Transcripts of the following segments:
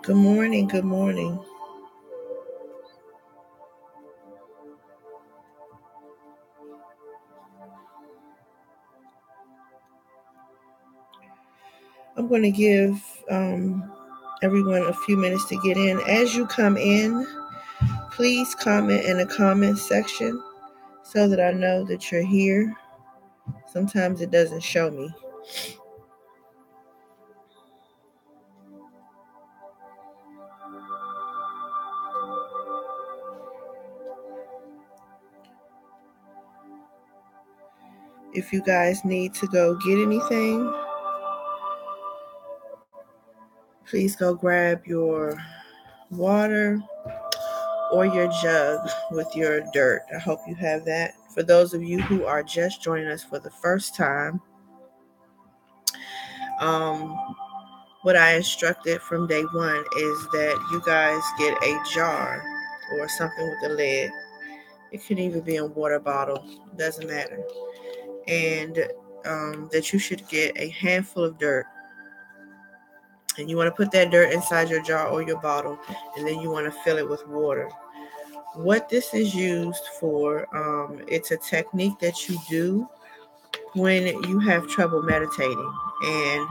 Good morning. Good morning. I'm going to give everyone a few minutes to get in. As you come in, please comment in the comment section so that I know that you're here. Sometimes it doesn't show me. If you guys need to go get anything, please go grab your water or your jug with your dirt. I hope you have that. For those of you who are just joining us for the first time, what I instructed from day one is that you guys get a jar or something with a lid. It could even be a water bottle, doesn't matter. And that you should get a handful of dirt. And you want to put that dirt inside your jar or your bottle, and then you want to fill it with water. What this is used for, it's a technique that you do when you have trouble meditating. And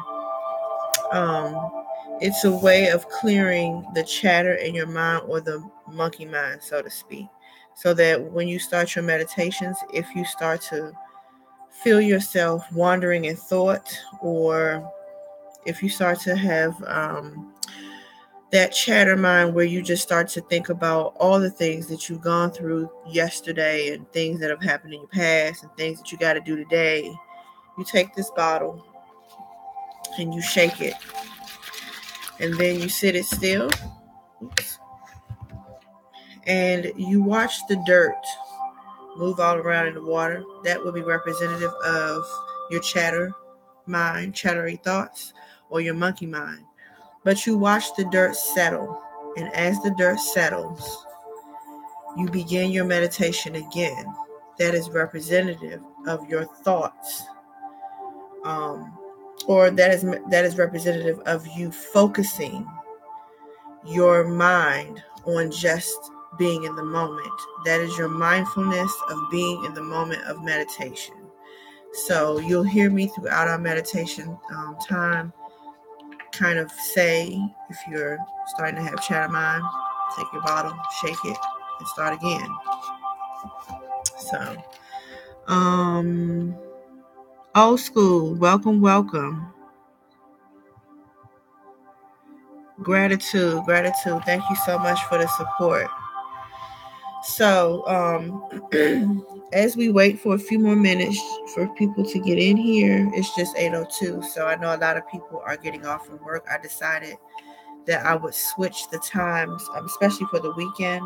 it's a way of clearing the chatter in your mind, or the monkey mind, so to speak. So that when you start your meditations, if you start to feel yourself wandering in thought, or if you start to have that chatter mind where you just start to think about all the things that you've gone through yesterday and things that have happened in your past and things that you got to do today, you take this bottle and you shake it, and then you sit it still. Oops. And you watch the dirt move all around in the water. That will be representative of your chatter mind, chattery thoughts, or your monkey mind. But you watch the dirt settle. And as the dirt settles, you begin your meditation again. That is representative of your thoughts. Or that is representative of you focusing your mind on just being in the moment. That is your mindfulness of being in the moment of meditation. So you'll hear me throughout our meditation time kind of say, if you're starting to have chatter mind, take your bottle, shake it, and start again. So, old school, welcome, welcome. Gratitude. Thank you so much for the support. So, as we wait for a few more minutes for people to get in here, it's just 8:02. So I know a lot of people are getting off from work. I decided that I would switch the times, especially for the weekend,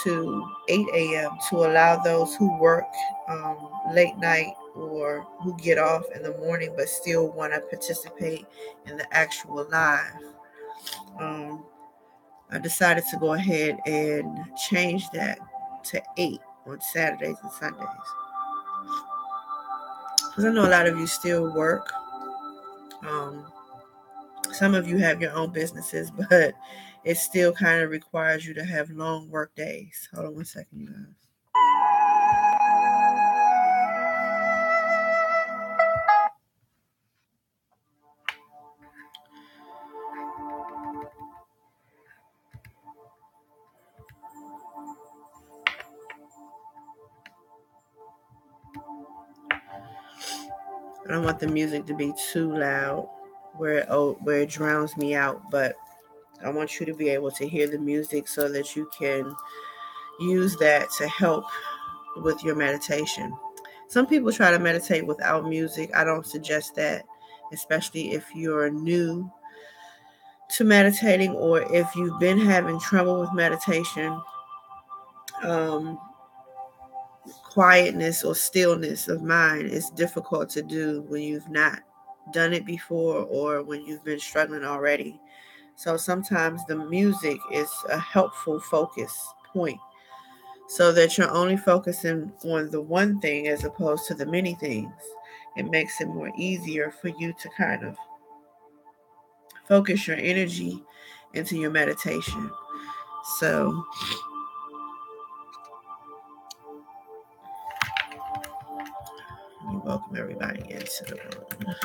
to 8 a.m. to allow those who work late night or who get off in the morning but still want to participate in the actual live. I decided to go ahead and change that to 8 on Saturdays and Sundays. Because I know a lot of you still work. Some of you have your own businesses, but it still kind of requires you to have long work days. Hold on one second, you guys. I don't want the music to be too loud where it drowns me out, but I want you to be able to hear the music so that you can use that to help with your meditation. Some people try to meditate without music. I don't suggest that, especially if you're new to meditating or if you've been having trouble with meditation. Quietness or stillness of mind is difficult to do when you've not done it before or when you've been struggling already. So sometimes the music is a helpful focus point so that you're only focusing on the one thing as opposed to the many things. It makes it more easier for you to kind of focus your energy into your meditation. So we welcome everybody into the room.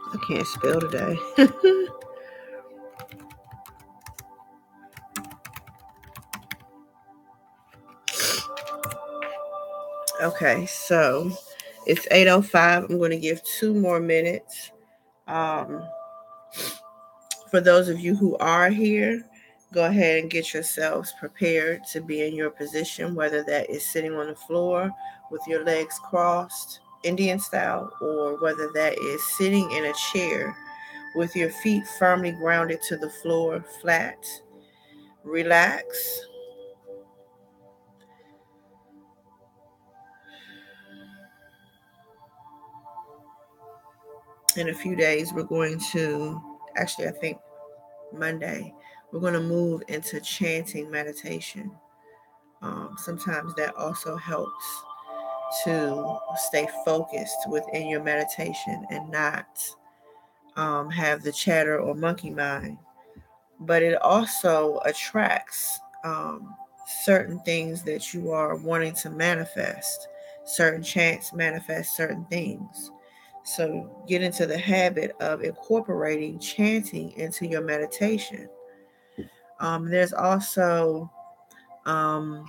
I can't spell today. Okay, so it's 8:05. I'm going to give 2 more minutes. For those of you who are here, go ahead and get yourselves prepared to be in your position, whether that is sitting on the floor with your legs crossed, Indian style, or whether that is sitting in a chair with your feet firmly grounded to the floor, flat. Relax. In a few days, we're going to, actually, I think Monday, we're going to move into chanting meditation. Sometimes that also helps to stay focused within your meditation and not have the chatter or monkey mind. But it also attracts certain things that you are wanting to manifest. Certain chants manifest certain things. So get into the habit of incorporating chanting into your meditation. There's also, I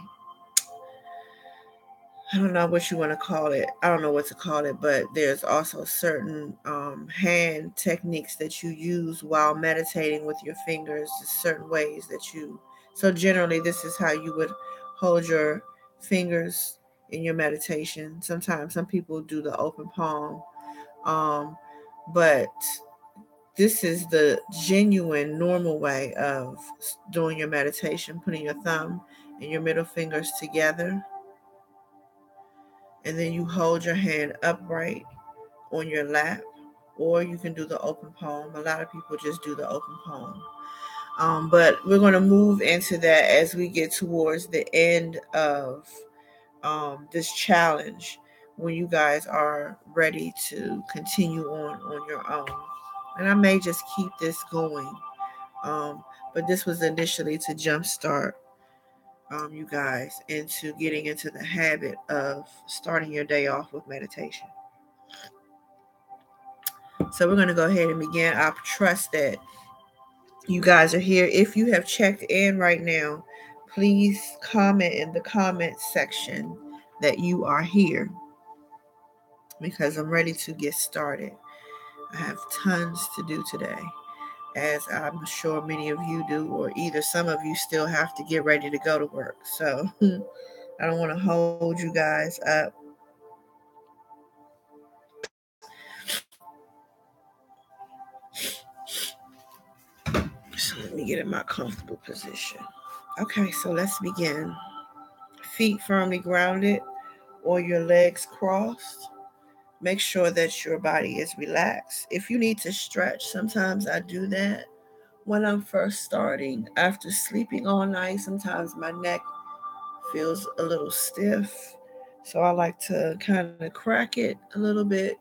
don't know what you want to call it. I don't know what to call it, but there's also certain hand techniques that you use while meditating with your fingers. Certain ways that you, so generally this is how you would hold your fingers in your meditation. Sometimes some people do the open palm. But this is the genuine, normal way of doing your meditation, putting your thumb and your middle fingers together And then you hold your hand upright on your lap, or you can do the open palm. A lot of people just do the open palm. But we're going to move into that as we get towards the end of this challenge, when you guys are ready to continue on your own. And I may just keep this going. But this was initially to jumpstart you guys into getting into the habit of starting your day off with meditation. So we're going to go ahead and begin. I trust that you guys are here. If you have checked in right now, please comment in the comment section that you are here, because I'm ready to get started. I have tons to do today, as I'm sure many of you do, or either some of you still have to get ready to go to work. So I don't want to hold you guys up. So let me get in my comfortable position. Okay, so let's begin. Feet firmly grounded or your legs crossed. Make sure that your body is relaxed. If you need to stretch, sometimes I do that when I'm first starting. After sleeping all night, sometimes my neck feels a little stiff. So I like to kind of crack it a little bit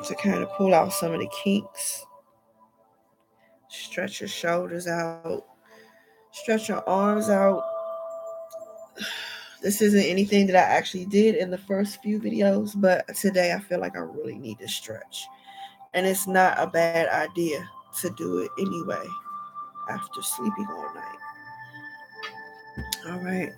to kind of pull out some of the kinks. Stretch your shoulders out. Stretch your arms out. This isn't anything that I actually did in the first few videos, but today I feel like I really need to stretch. And it's not a bad idea to do it anyway after sleeping all night. All right.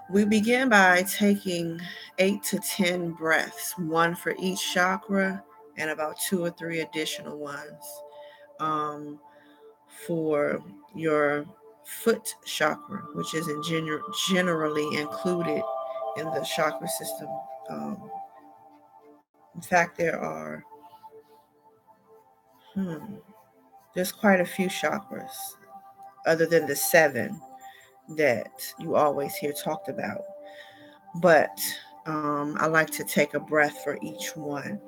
We begin by taking 8 to 10 breaths, one for each chakra, and about 2 or 3 additional ones for your foot chakra, which isn't generally included in the chakra system. In fact, there's quite a few chakras other than the 7 that you always hear talked about. But I like to take a breath for each one.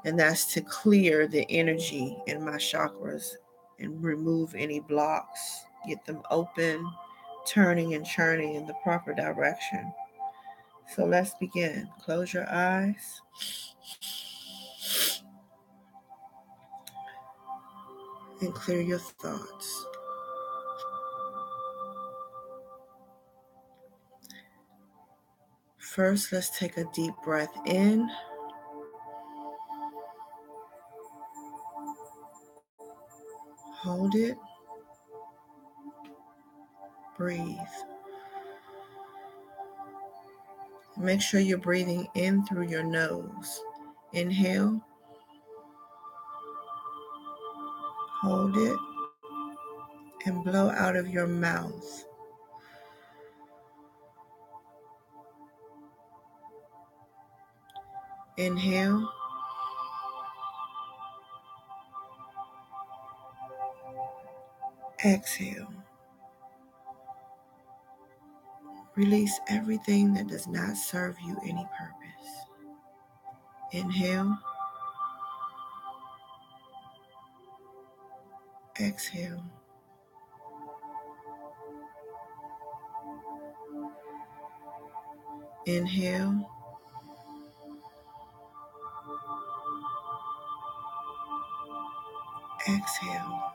And that's to clear the energy in my chakras and remove any blocks, get them open, turning and churning in the proper direction. So let's begin. Close your eyes. And clear your thoughts. First, let's take a deep breath in. Hold it. Breathe. Make sure you're breathing in through your nose. Inhale. Hold it. And blow out of your mouth. Inhale. Exhale. Release everything that does not serve you any purpose. Inhale. Exhale. Inhale. Exhale.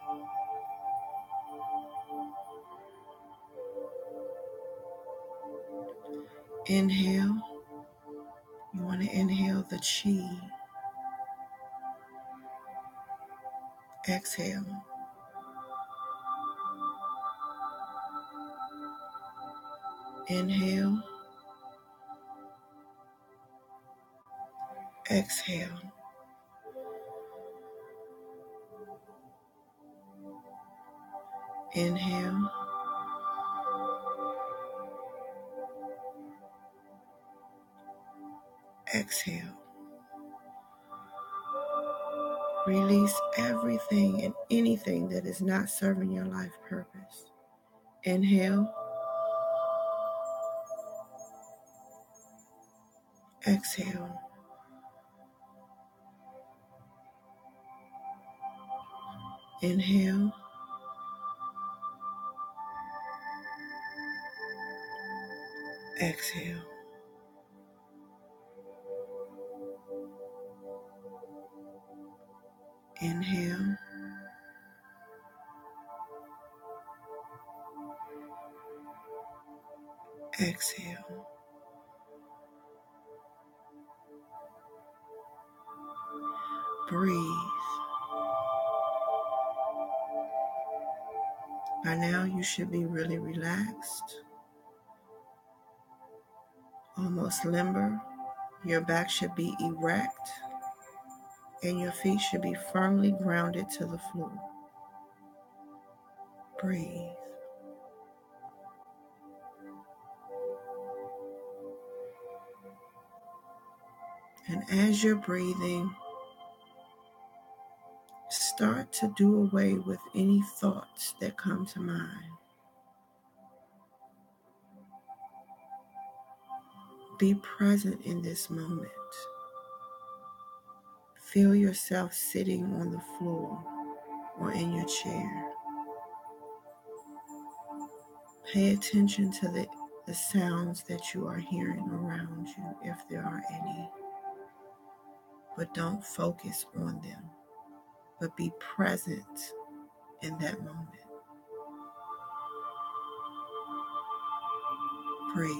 Inhale. You want to inhale the chi. Exhale. Inhale. Exhale. Inhale. Exhale. Release everything and anything that is not serving your life purpose. Inhale. Exhale. Inhale. Exhale. Inhale. Exhale. Breathe. By now, you should be really relaxed, almost limber. Your back should be erect, and your feet should be firmly grounded to the floor. Breathe. And as you're breathing, start to do away with any thoughts that come to mind. Be present in this moment. Feel yourself sitting on the floor or in your chair. Pay attention to the sounds that you are hearing around you, if there are any. But don't focus on them, but be present in that moment. Breathe.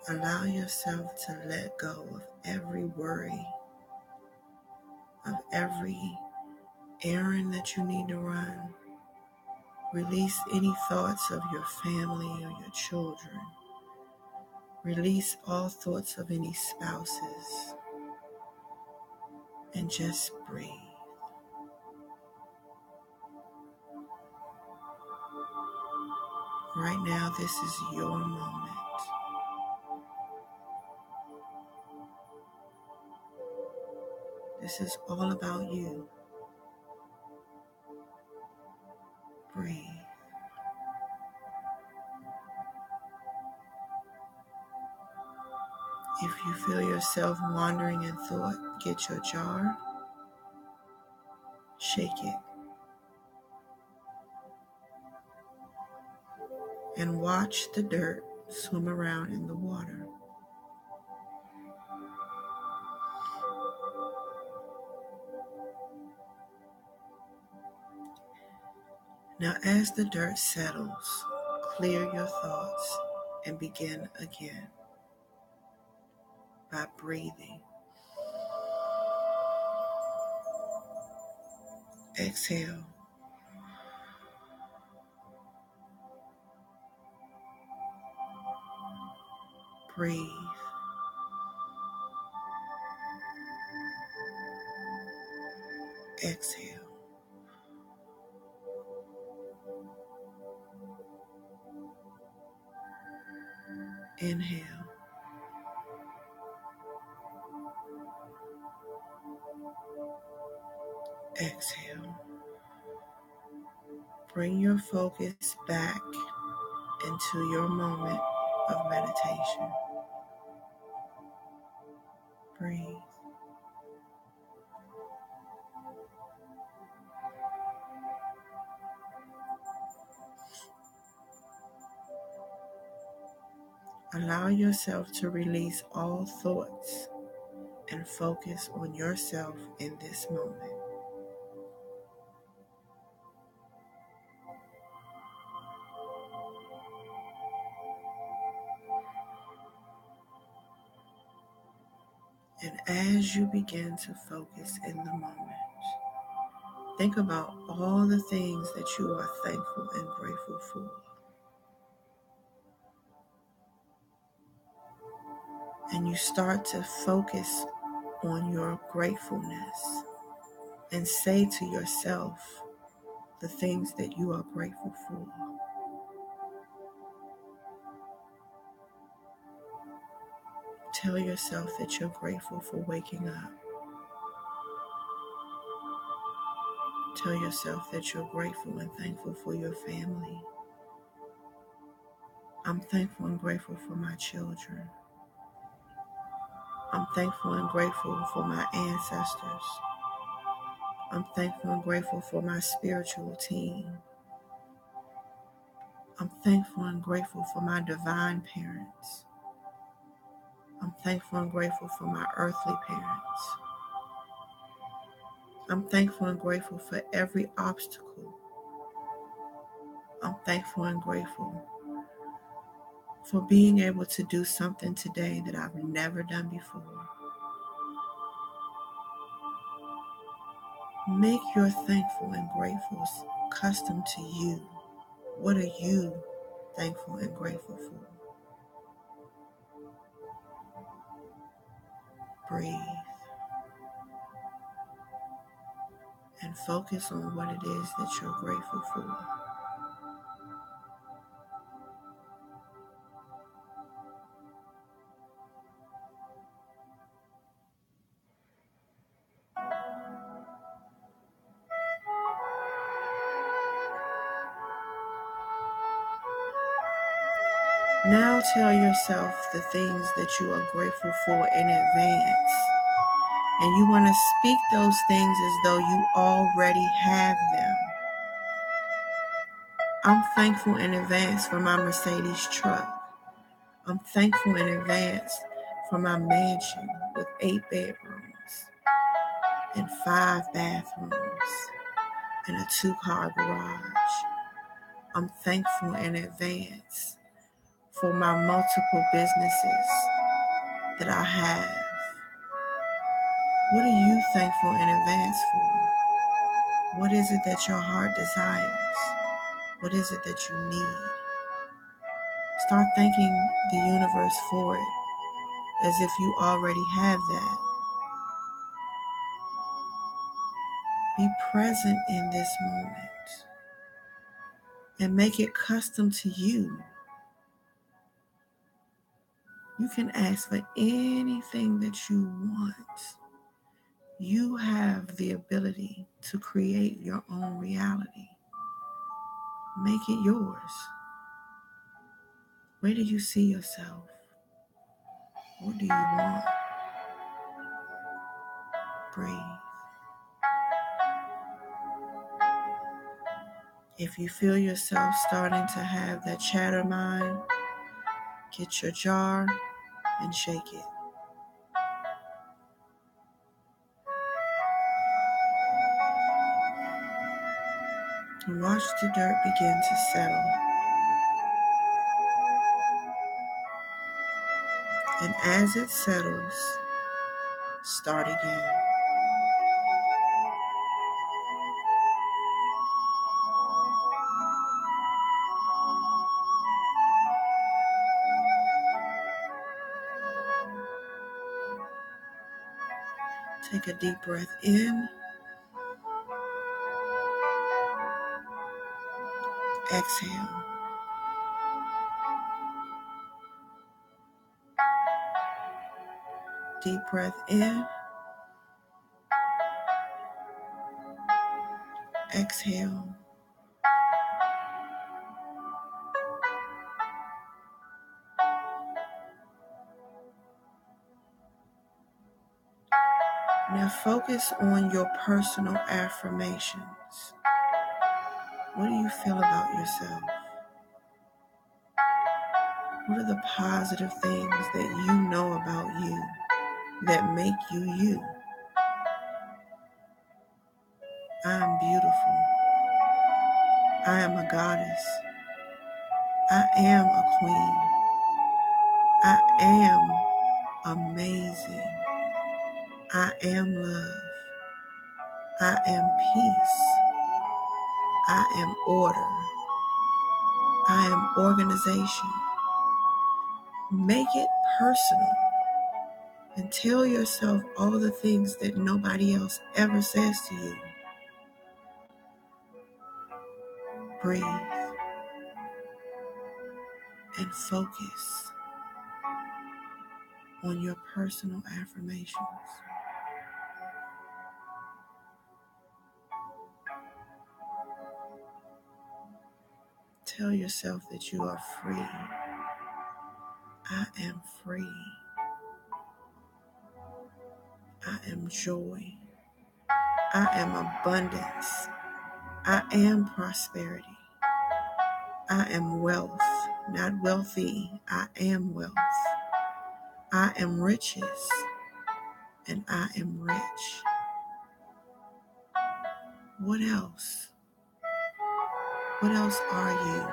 Allow yourself to let go of every worry, of every errand that you need to run. Release any thoughts of your family or your children. Release all thoughts of any spouses. And just breathe. Right now, this is your moment. This is all about you. Breathe. If you feel yourself wandering in thought, get your jar, shake it, and watch the dirt swim around in the water. Now, as the dirt settles, clear your thoughts and begin again by breathing. Exhale. Breathe. Exhale. Inhale. Exhale. Bring your focus back into your moment of meditation. Breathe. Allow yourself to release all thoughts and focus on yourself in this moment. And as you begin to focus in the moment, think about all the things that you are thankful and grateful for. And you start to focus on your gratefulness and say to yourself, the things that you are grateful for. Tell yourself that you're grateful for waking up. Tell yourself that you're grateful and thankful for your family. I'm thankful and grateful for my children. I'm thankful and grateful for my ancestors. I'm thankful and grateful for my spiritual team. I'm thankful and grateful for my divine parents. I'm thankful and grateful for my earthly parents. I'm thankful and grateful for every obstacle. I'm thankful and grateful for being able to do something today that I've never done before. Make your thankful and grateful custom to you. What are you thankful and grateful for? Breathe and focus on what it is that you're grateful for. Now tell yourself the things that you are grateful for in advance. And you want to speak those things as though you already have them. I'm thankful in advance for my Mercedes truck. I'm thankful in advance for my mansion with 8 bedrooms and 5 bathrooms and a 2-car garage. I'm thankful in advance for my multiple businesses that I have. What are you thankful in advance for? What is it that your heart desires? What is it that you need? Start thanking the universe for it as if you already have that. Be present in this moment and make it custom to you. You can ask for anything that you want. You have the ability to create your own reality. Make it yours. Where do you see yourself? What do you want? Breathe. If you feel yourself starting to have that chatter mind, get your jar and shake it. And watch the dirt begin to settle. And as it settles, start again. Take a deep breath in. Exhale. Deep breath in. Exhale. Now focus on your personal affirmations. What do you feel about yourself? What are the positive things that you know about you that make you you? I am beautiful. I am a goddess. I am a queen. I am amazing. I am love. I am peace. I am order. I am organization. Make it personal and tell yourself all the things that nobody else ever says to you. Breathe and focus on your personal affirmations. Tell yourself that you are free. I am free. I am joy. I am abundance. I am prosperity. I am wealth, not wealthy. I am wealth. I am riches, and I am rich. What else? What else are you?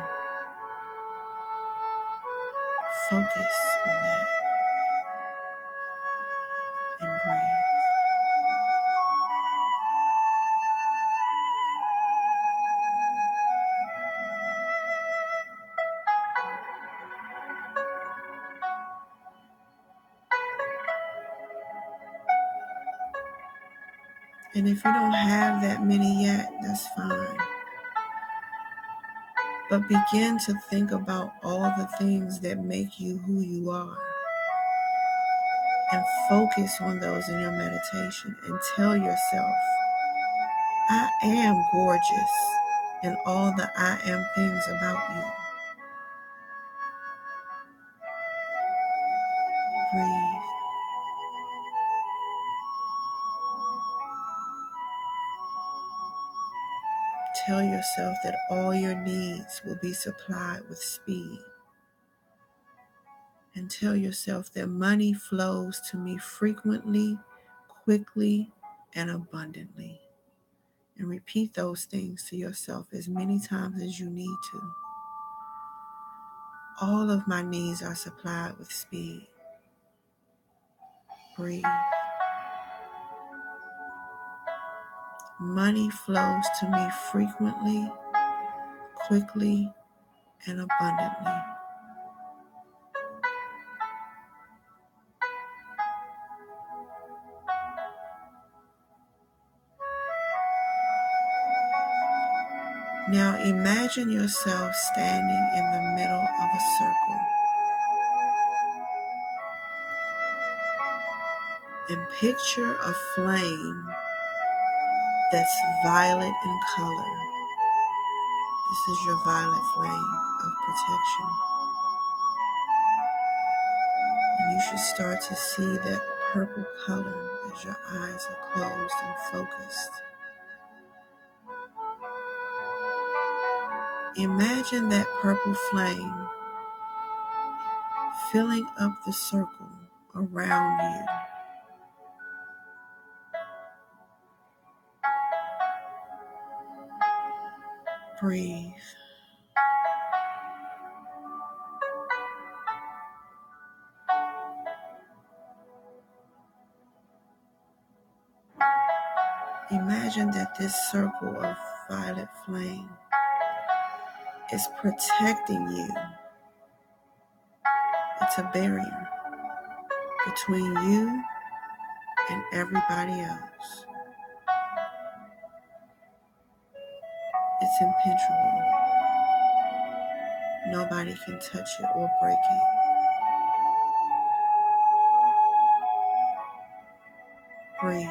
Focus on that and breathe. And if you don't have that many yet, that's fine. But begin to think about all the things that make you who you are. And focus on those in your meditation and tell yourself, I am gorgeous in all the I am things about you. Breathe. Tell yourself that all your needs will be supplied with speed. And tell yourself that money flows to me frequently, quickly, and abundantly. And repeat those things to yourself as many times as you need to. All of my needs are supplied with speed. Breathe. Money flows to me frequently, quickly, and abundantly. Now imagine yourself standing in the middle of a circle. And picture a flame that's violet in color. This is your violet flame of protection. And you should start to see that purple color as your eyes are closed and focused. Imagine that purple flame filling up the circle around you. Breathe. Imagine that this circle of violet flame is protecting you. It's a barrier between you and everybody else. It's impenetrable. Nobody can touch it or break it. Breathe.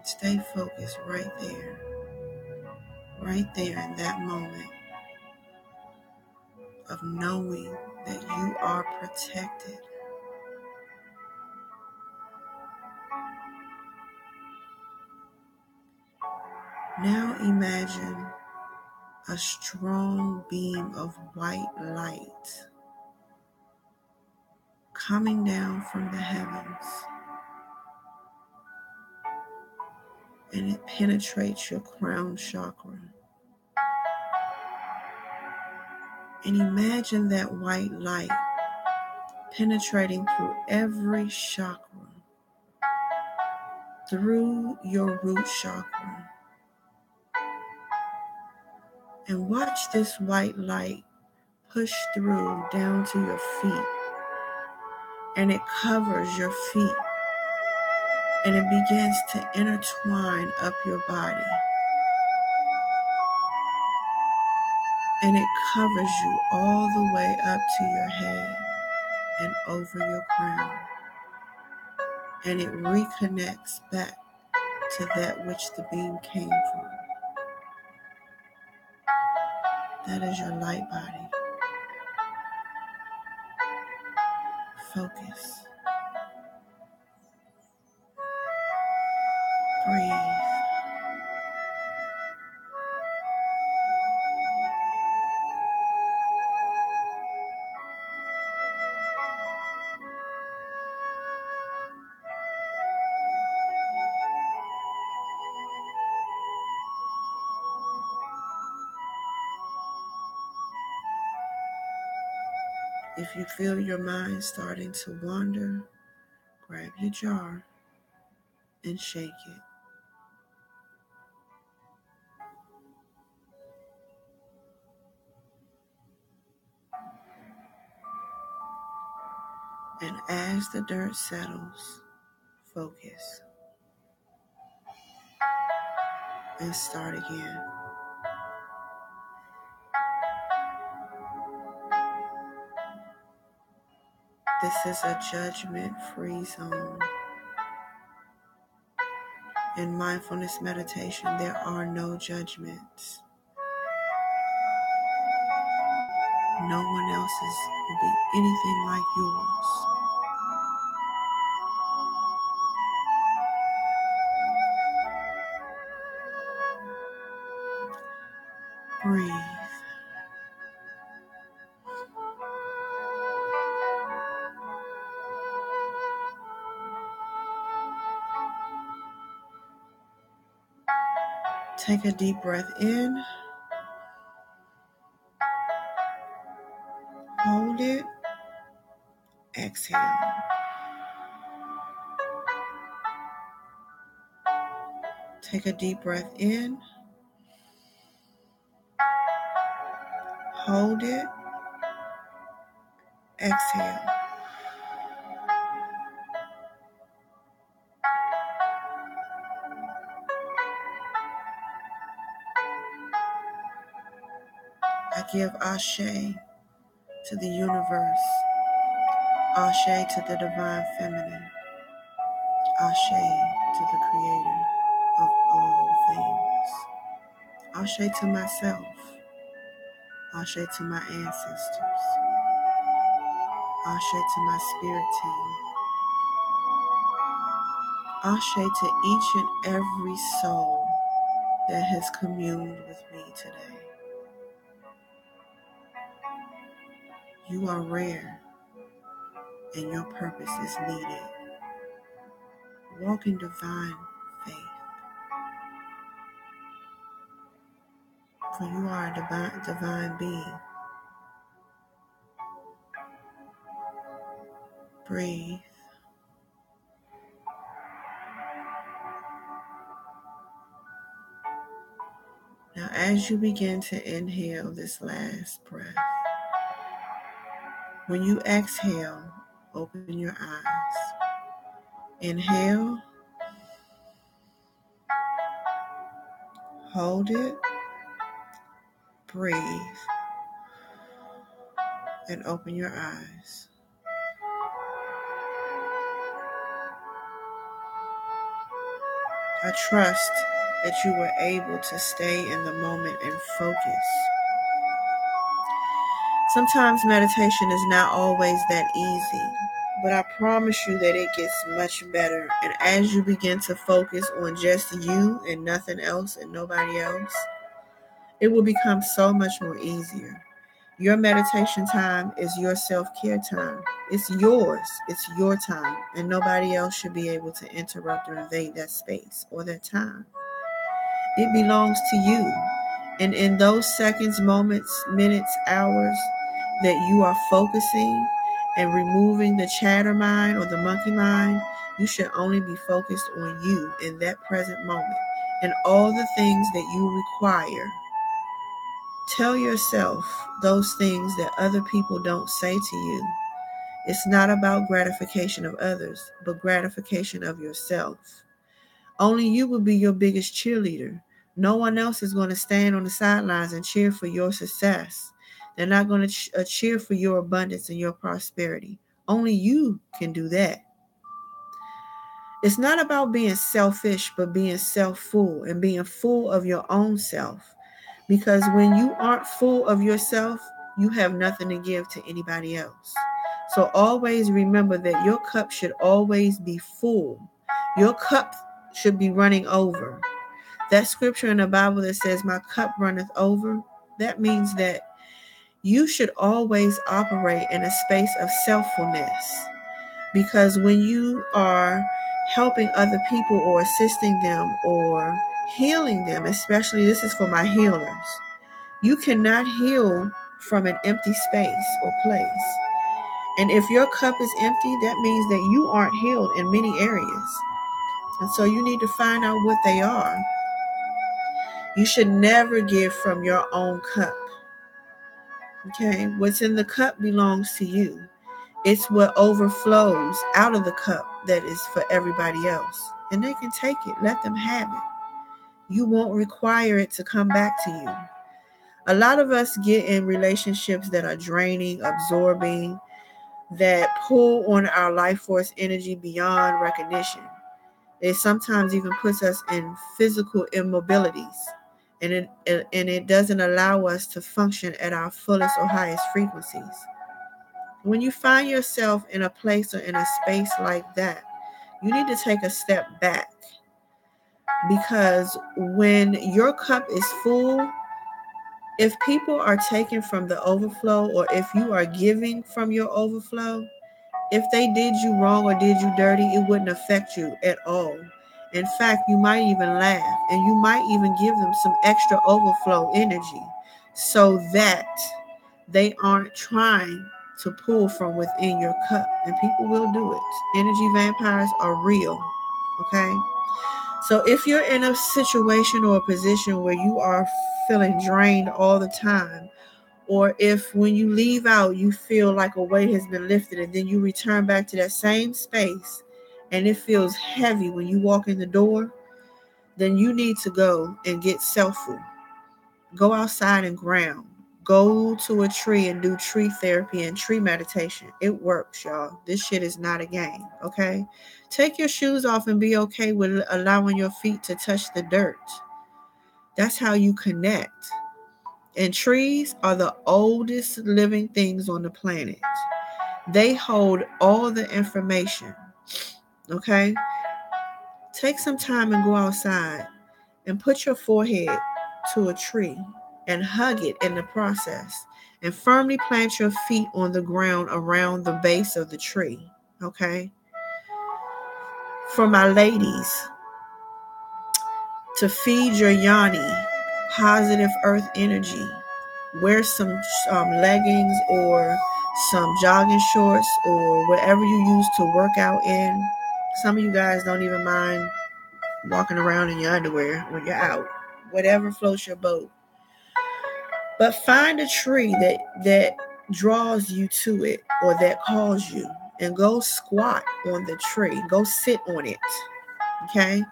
Stay focused right there in that moment of knowing that you are protected. Now imagine a strong beam of white light coming down from the heavens, and it penetrates your crown chakra. And imagine that white light penetrating through every chakra, through your root chakra. And watch this white light push through down to your feet, and it covers your feet, and it begins to intertwine up your body, and it covers you all the way up to your head and over your crown, and it reconnects back to that which the beam came from. That is your light body. Focus. Breathe. If you feel your mind starting to wander, grab your jar and shake it. And as the dirt settles, focus and start again. This is a judgment-free zone. In mindfulness meditation, there are no judgments. No one else's will be anything like yours. Breathe. Take a deep breath in. Hold it. Exhale. Take a deep breath in. Hold it. Exhale. I give Ashe to the universe, Ashe to the divine feminine, Ashe to the creator of all things, Ashe to myself, Ashe to my ancestors, Ashe to my spirit team, Ashe to each and every soul that has communed with me today. You are rare, and your purpose is needed. Walk in divine faith, for you are a divine being. Breathe. Now, as you begin to inhale this last breath, when you exhale, open your eyes. Inhale, hold it, breathe, and open your eyes. I trust that you were able to stay in the moment and focus. Sometimes meditation is not always that easy, but I promise you that it gets much better. And as you begin to focus on just you and nothing else and nobody else, it will become so much more easier. Your meditation time is your self-care time. It's yours. It's your time. And nobody else should be able to interrupt or invade that space or that time. It belongs to you. And in those seconds, moments, minutes, hours that you are focusing and removing the chatter mind or the monkey mind, you should only be focused on you in that present moment and all the things that you require Tell yourself those things that other people don't say to you. It's not about gratification of others, but gratification of yourself. Only you will be your biggest cheerleader. No one else is going to stand on the sidelines and cheer for your success. They're not going to cheer for your abundance and your prosperity. Only you can do that. It's not about being selfish, but being self-full and being full of your own self. Because when you aren't full of yourself, you have nothing to give to anybody else. So always remember that your cup should always be full. Your cup should be running over. That scripture in the Bible that says, "My cup runneth over," that means that you should always operate in a space of selffulness. Because when you are helping other people or assisting them or healing them, especially this is for my healers, you cannot heal from an empty space or place. And if your cup is empty, that means that you aren't healed in many areas. And so you need to find out what they are. You should never give from your own cup. Okay? What's in the cup belongs to you. It's what overflows out of the cup that is for everybody else. And they can take it. Let them have it. You won't require it to come back to you. A lot of us get in relationships that are draining, absorbing, that pull on our life force energy beyond recognition. It sometimes even puts us in physical immobilities. And it doesn't allow us to function at our fullest or highest frequencies. When you find yourself in a place or in a space like that, you need to take a step back. Because when your cup is full, if people are taking from the overflow, or if you are giving from your overflow, if they did you wrong or did you dirty, it wouldn't affect you at all. In fact, you might even laugh, and you might even give them some extra overflow energy so that they aren't trying to pull from within your cup. And people will do it. Energy vampires are real. Okay? So if you're in a situation or a position where you are feeling drained all the time, or if when you leave out, you feel like a weight has been lifted and then you return back to that same space and it feels heavy when you walk in the door, then you need to go and get selfful. Go outside and ground. Go to a tree and do tree therapy and tree meditation. It works, y'all. This shit is not a game, okay? Take your shoes off and be okay with allowing your feet to touch the dirt. That's how you connect. And trees are the oldest living things on the planet. They hold all the information, okay? Take some time and go outside and put your forehead to a tree and hug it in the process, and firmly plant your feet on the ground around the base of the tree, okay? For my ladies, to feed your yoni positive earth energy, wear some leggings or some jogging shorts or whatever you use to work out in. Some of you guys don't even mind walking around in your underwear when you're out. Whatever floats your boat. But find a tree that draws you to it or that calls you, and go squat on the tree. Go sit on it, okay?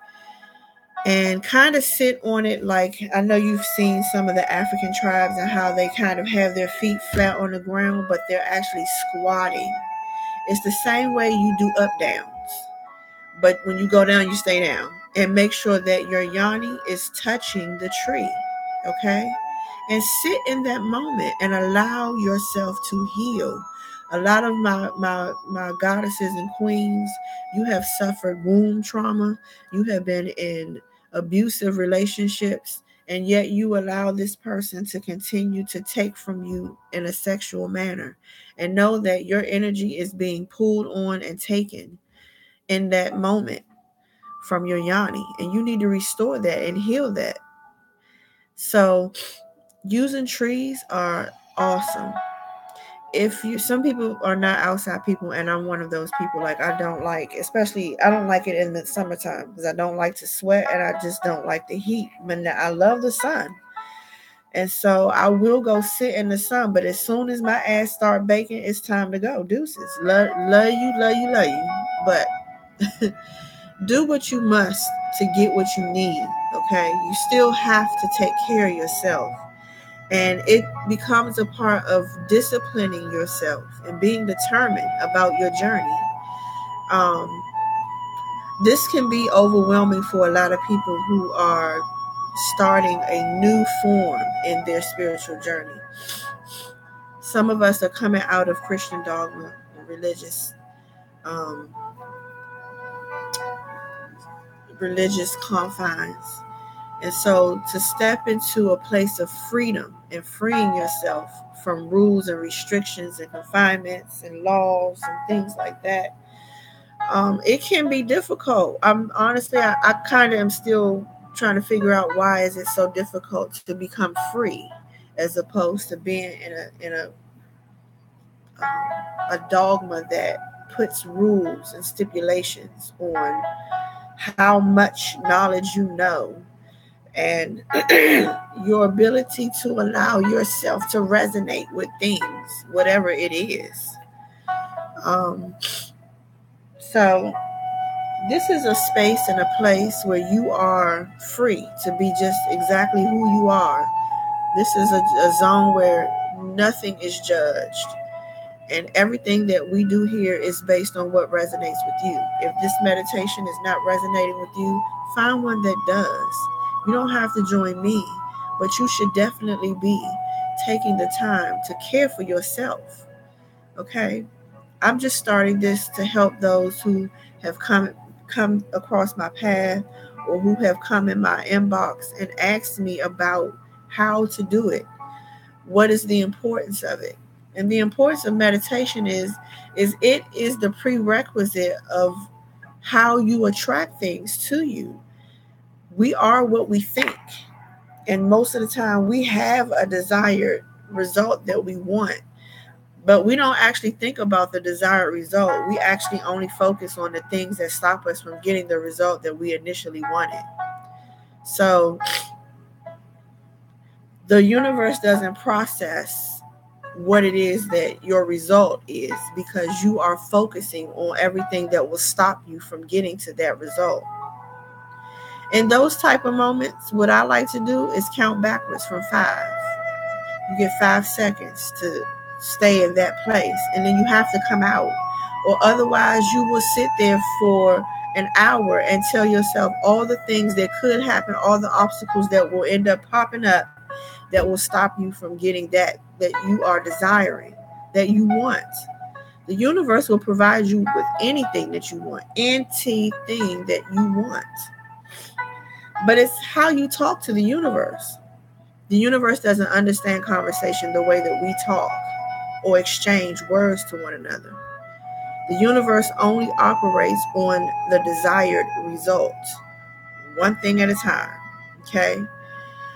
And kind of sit on it like, I know you've seen some of the African tribes and how they kind of have their feet flat on the ground, but they're actually squatting. It's the same way you do up downs. But when you go down, you stay down. And make sure that your yoni is touching the tree, okay? And sit in that moment and allow yourself to heal. A lot of my goddesses and queens, you have suffered womb trauma. You have been in abusive relationships, and yet you allow this person to continue to take from you in a sexual manner. And know that your energy is being pulled on and taken in that moment from your yoni, and you need to restore that and heal that. So using trees are awesome. Some people are not outside people, and I'm one of those people. Like, I don't like it in the summertime because I don't like to sweat and I just don't like the heat. But I love the sun, And so I will go sit in the sun, but as soon as my ass start baking, it's time to go. Deuces. Love you, love you, love you. But do what you must to get what you need, okay? You still have to take care of yourself. And it becomes a part of disciplining yourself and being determined about your journey. This can be overwhelming for a lot of people who are starting a new form in their spiritual journey. Some of us are coming out of Christian dogma and religious confines. And so to step into a place of freedom and freeing yourself from rules and restrictions and confinements and laws and things like that, it can be difficult. I kind of am still trying to figure out why is it so difficult to become free as opposed to being in a dogma that puts rules and stipulations on how much knowledge you know and your ability to allow yourself to resonate with things, whatever it is. So this is a space and a place where you are free to be just exactly who you are. This is a zone where nothing is judged. And everything that we do here is based on what resonates with you. If this meditation is not resonating with you, find one that does. You don't have to join me, but you should definitely be taking the time to care for yourself. Okay? I'm just starting this to help those who have come across my path or who have come in my inbox and asked me about how to do it. What is the importance of it? And the importance of meditation is it is the prerequisite of how you attract things to you. We are what we think. And most of the time we have a desired result that we want. But we don't actually think about the desired result. We actually only focus on the things that stop us from getting the result that we initially wanted. So the universe doesn't process what it is that your result is because you are focusing on everything that will stop you from getting to that result. In those type of moments, what I like to do is count backwards from 5. You get 5 seconds to stay in that place, and then you have to come out, or otherwise you will sit there for an hour and tell yourself all the things that could happen, all the obstacles that will end up popping up that will stop you from getting that you are desiring, that you want. The universe will provide you with anything that you want, anything that you want. But it's how you talk to the universe. The universe doesn't understand conversation the way that we talk or exchange words to one another. The universe only operates on the desired result, one thing at a time, okay?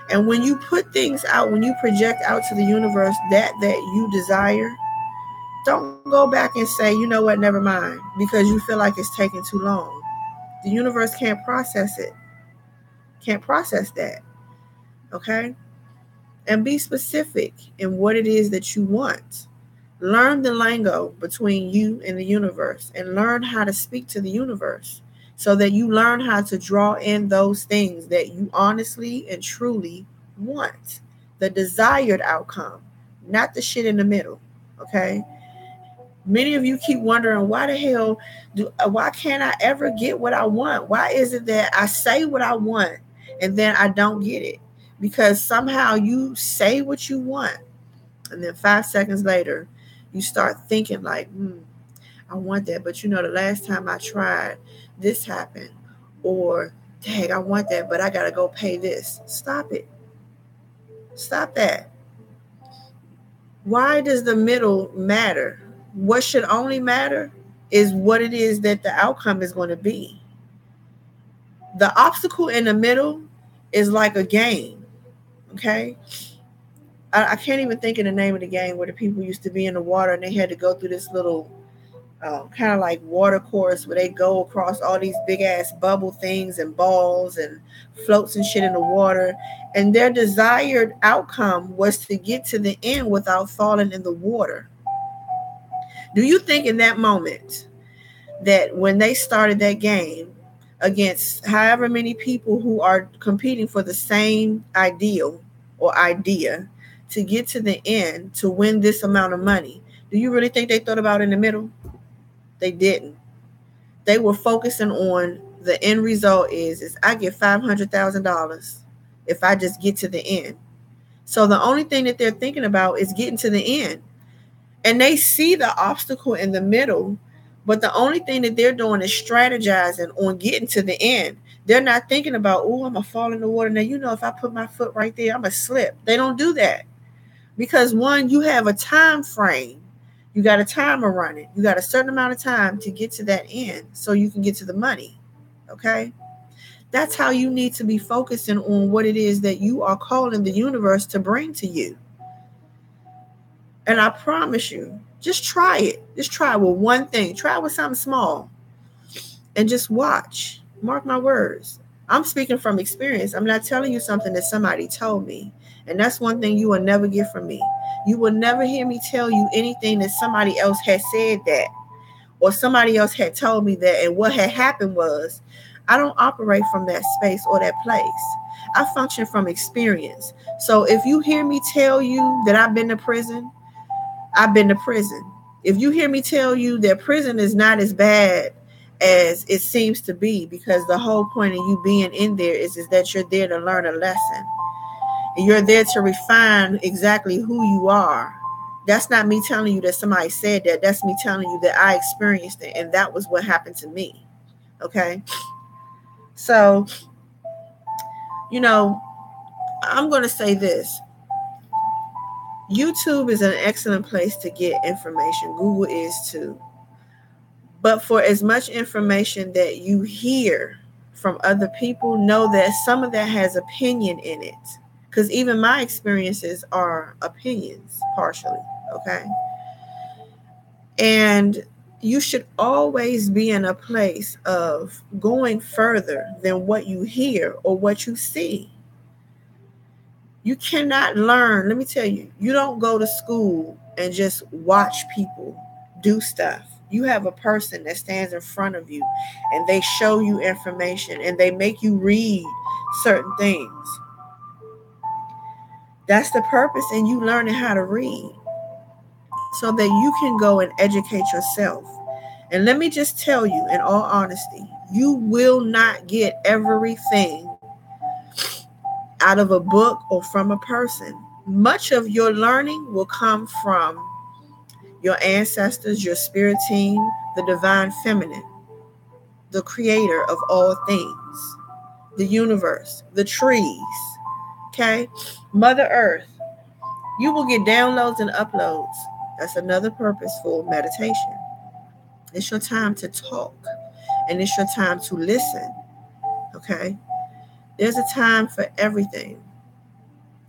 And when you put things out, when you project out to the universe that you desire, don't go back and say, you know what, never mind, because you feel like it's taking too long. The universe can't process it, can't process that, okay? And be specific in what it is that you want. Learn the lingo between you and the universe and learn how to speak to the universe so that you learn how to draw in those things that you honestly and truly want. The desired outcome, not the shit in the middle, okay? Many of you keep wondering, why can't I ever get what I want? Why is it that I say what I want and then I don't get it? Because somehow you say what you want, and then 5 seconds later, you start thinking like, I want that. But the last time I tried, this happened. Or, dang, I want that, but I got to go pay this. Stop it. Stop that. Why does the middle matter? What should only matter is what it is that the outcome is going to be. The obstacle in the middle is like a game, okay? I can't even think of the name of the game where the people used to be in the water and they had to go through this little kind of like water course where they go across all these big ass bubble things and balls and floats and shit in the water. And their desired outcome was to get to the end without falling in the water. Do you think in that moment that when they started that game against however many people who are competing for the same ideal or idea to get to the end to win this amount of money, do you really think they thought about in the middle? They didn't. They were focusing on the end result is I get $500,000 if I just get to the end. So the only thing that they're thinking about is getting to the end. And they see the obstacle in the middle, but the only thing that they're doing is strategizing on getting to the end. They're not thinking about, oh, I'm going to fall in the water. Now, if I put my foot right there, I'm going to slip. They don't do that. Because one, you have a time frame. You got a timer running. You got a certain amount of time to get to that end so you can get to the money. Okay? That's how you need to be focusing on what it is that you are calling the universe to bring to you. And I promise you, just try it. Just try it with one thing. Try it with something small. And just watch. Mark my words. I'm speaking from experience. I'm not telling you something that somebody told me. And that's one thing you will never get from me. You will never hear me tell you anything that somebody else had said that, or somebody else had told me that. And what had happened was, I don't operate from that space or that place. I function from experience. So if you hear me tell you that I've been to prison, I've been to prison. If you hear me tell you that prison is not as bad as it seems to be, because the whole point of you being in there is that you're there to learn a lesson. And you're there to refine exactly who you are. That's not me telling you that somebody said that. That's me telling you that I experienced it, and that was what happened to me. Okay? So, I'm going to say this. YouTube is an excellent place to get information. Google is too. But for as much information that you hear from other people, know that some of that has opinion in it. Because even my experiences are opinions, partially, okay? And you should always be in a place of going further than what you hear or what you see. You cannot learn. Let me tell you, you don't go to school and just watch people do stuff. You have a person that stands in front of you and they show you information and they make you read certain things. That's the purpose in you learning how to read, so that you can go and educate yourself. And let me just tell you, in all honesty, you will not get everything out of a book or from a person. Much of your learning will come from your ancestors, your spirit team, the divine feminine, the creator of all things, the universe, the trees, okay? Mother Earth. You will get downloads and uploads. That's another purposeful meditation. It's your time to talk, and it's your time to listen, okay? There's a time for everything.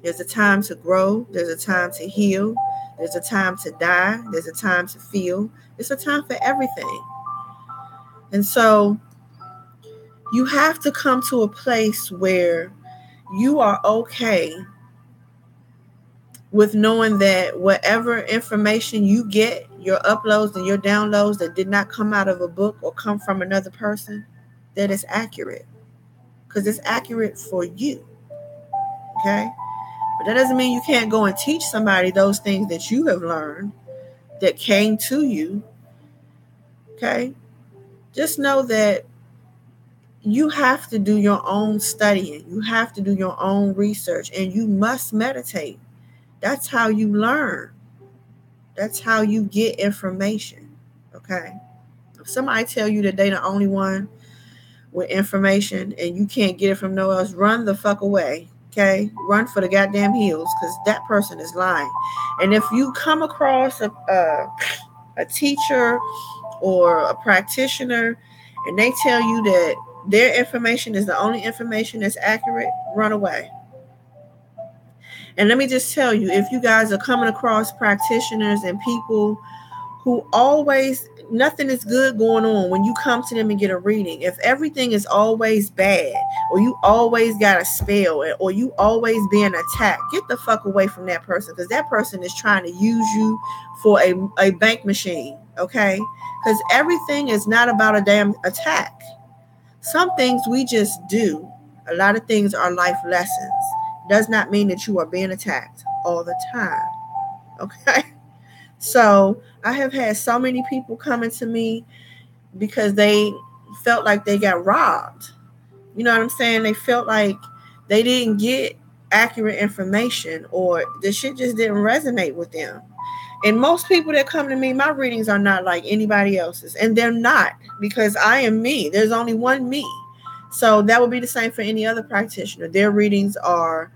There's a time to grow. There's a time to heal. There's a time to die. There's a time to feel. It's a time for everything. And so you have to come to a place where you are okay with knowing that whatever information you get, your uploads and your downloads that did not come out of a book or come from another person, that is accurate. Because it's accurate for you. Okay? But that doesn't mean you can't go and teach somebody those things that you have learned that came to you. Okay? Just know that you have to do your own studying. You have to do your own research, and you must meditate. That's how you learn. That's how you get information. Okay? If somebody tell you that they the only one with information and you can't get it from nowhere else, run the fuck away. Okay? Run for the goddamn hills, because that person is lying. And if you come across a teacher or a practitioner and they tell you that their information is the only information that's accurate, run away. And let me just tell you, if you guys are coming across practitioners and people who always, nothing is good going on when you come to them and get a reading. If everything is always bad, or you always got a spell, or you always being attacked, get the fuck away from that person, because that person is trying to use you for a bank machine, okay? Because everything is not about a damn attack. Some things we just do. A lot of things are life lessons. Does not mean that you are being attacked all the time, okay? So I have had so many people coming to me because they felt like they got robbed. You know what I'm saying? They felt like they didn't get accurate information, or the shit just didn't resonate with them. And most people that come to me, my readings are not like anybody else's. And they're not, because I am me. There's only one me. So that would be the same for any other practitioner. Their readings are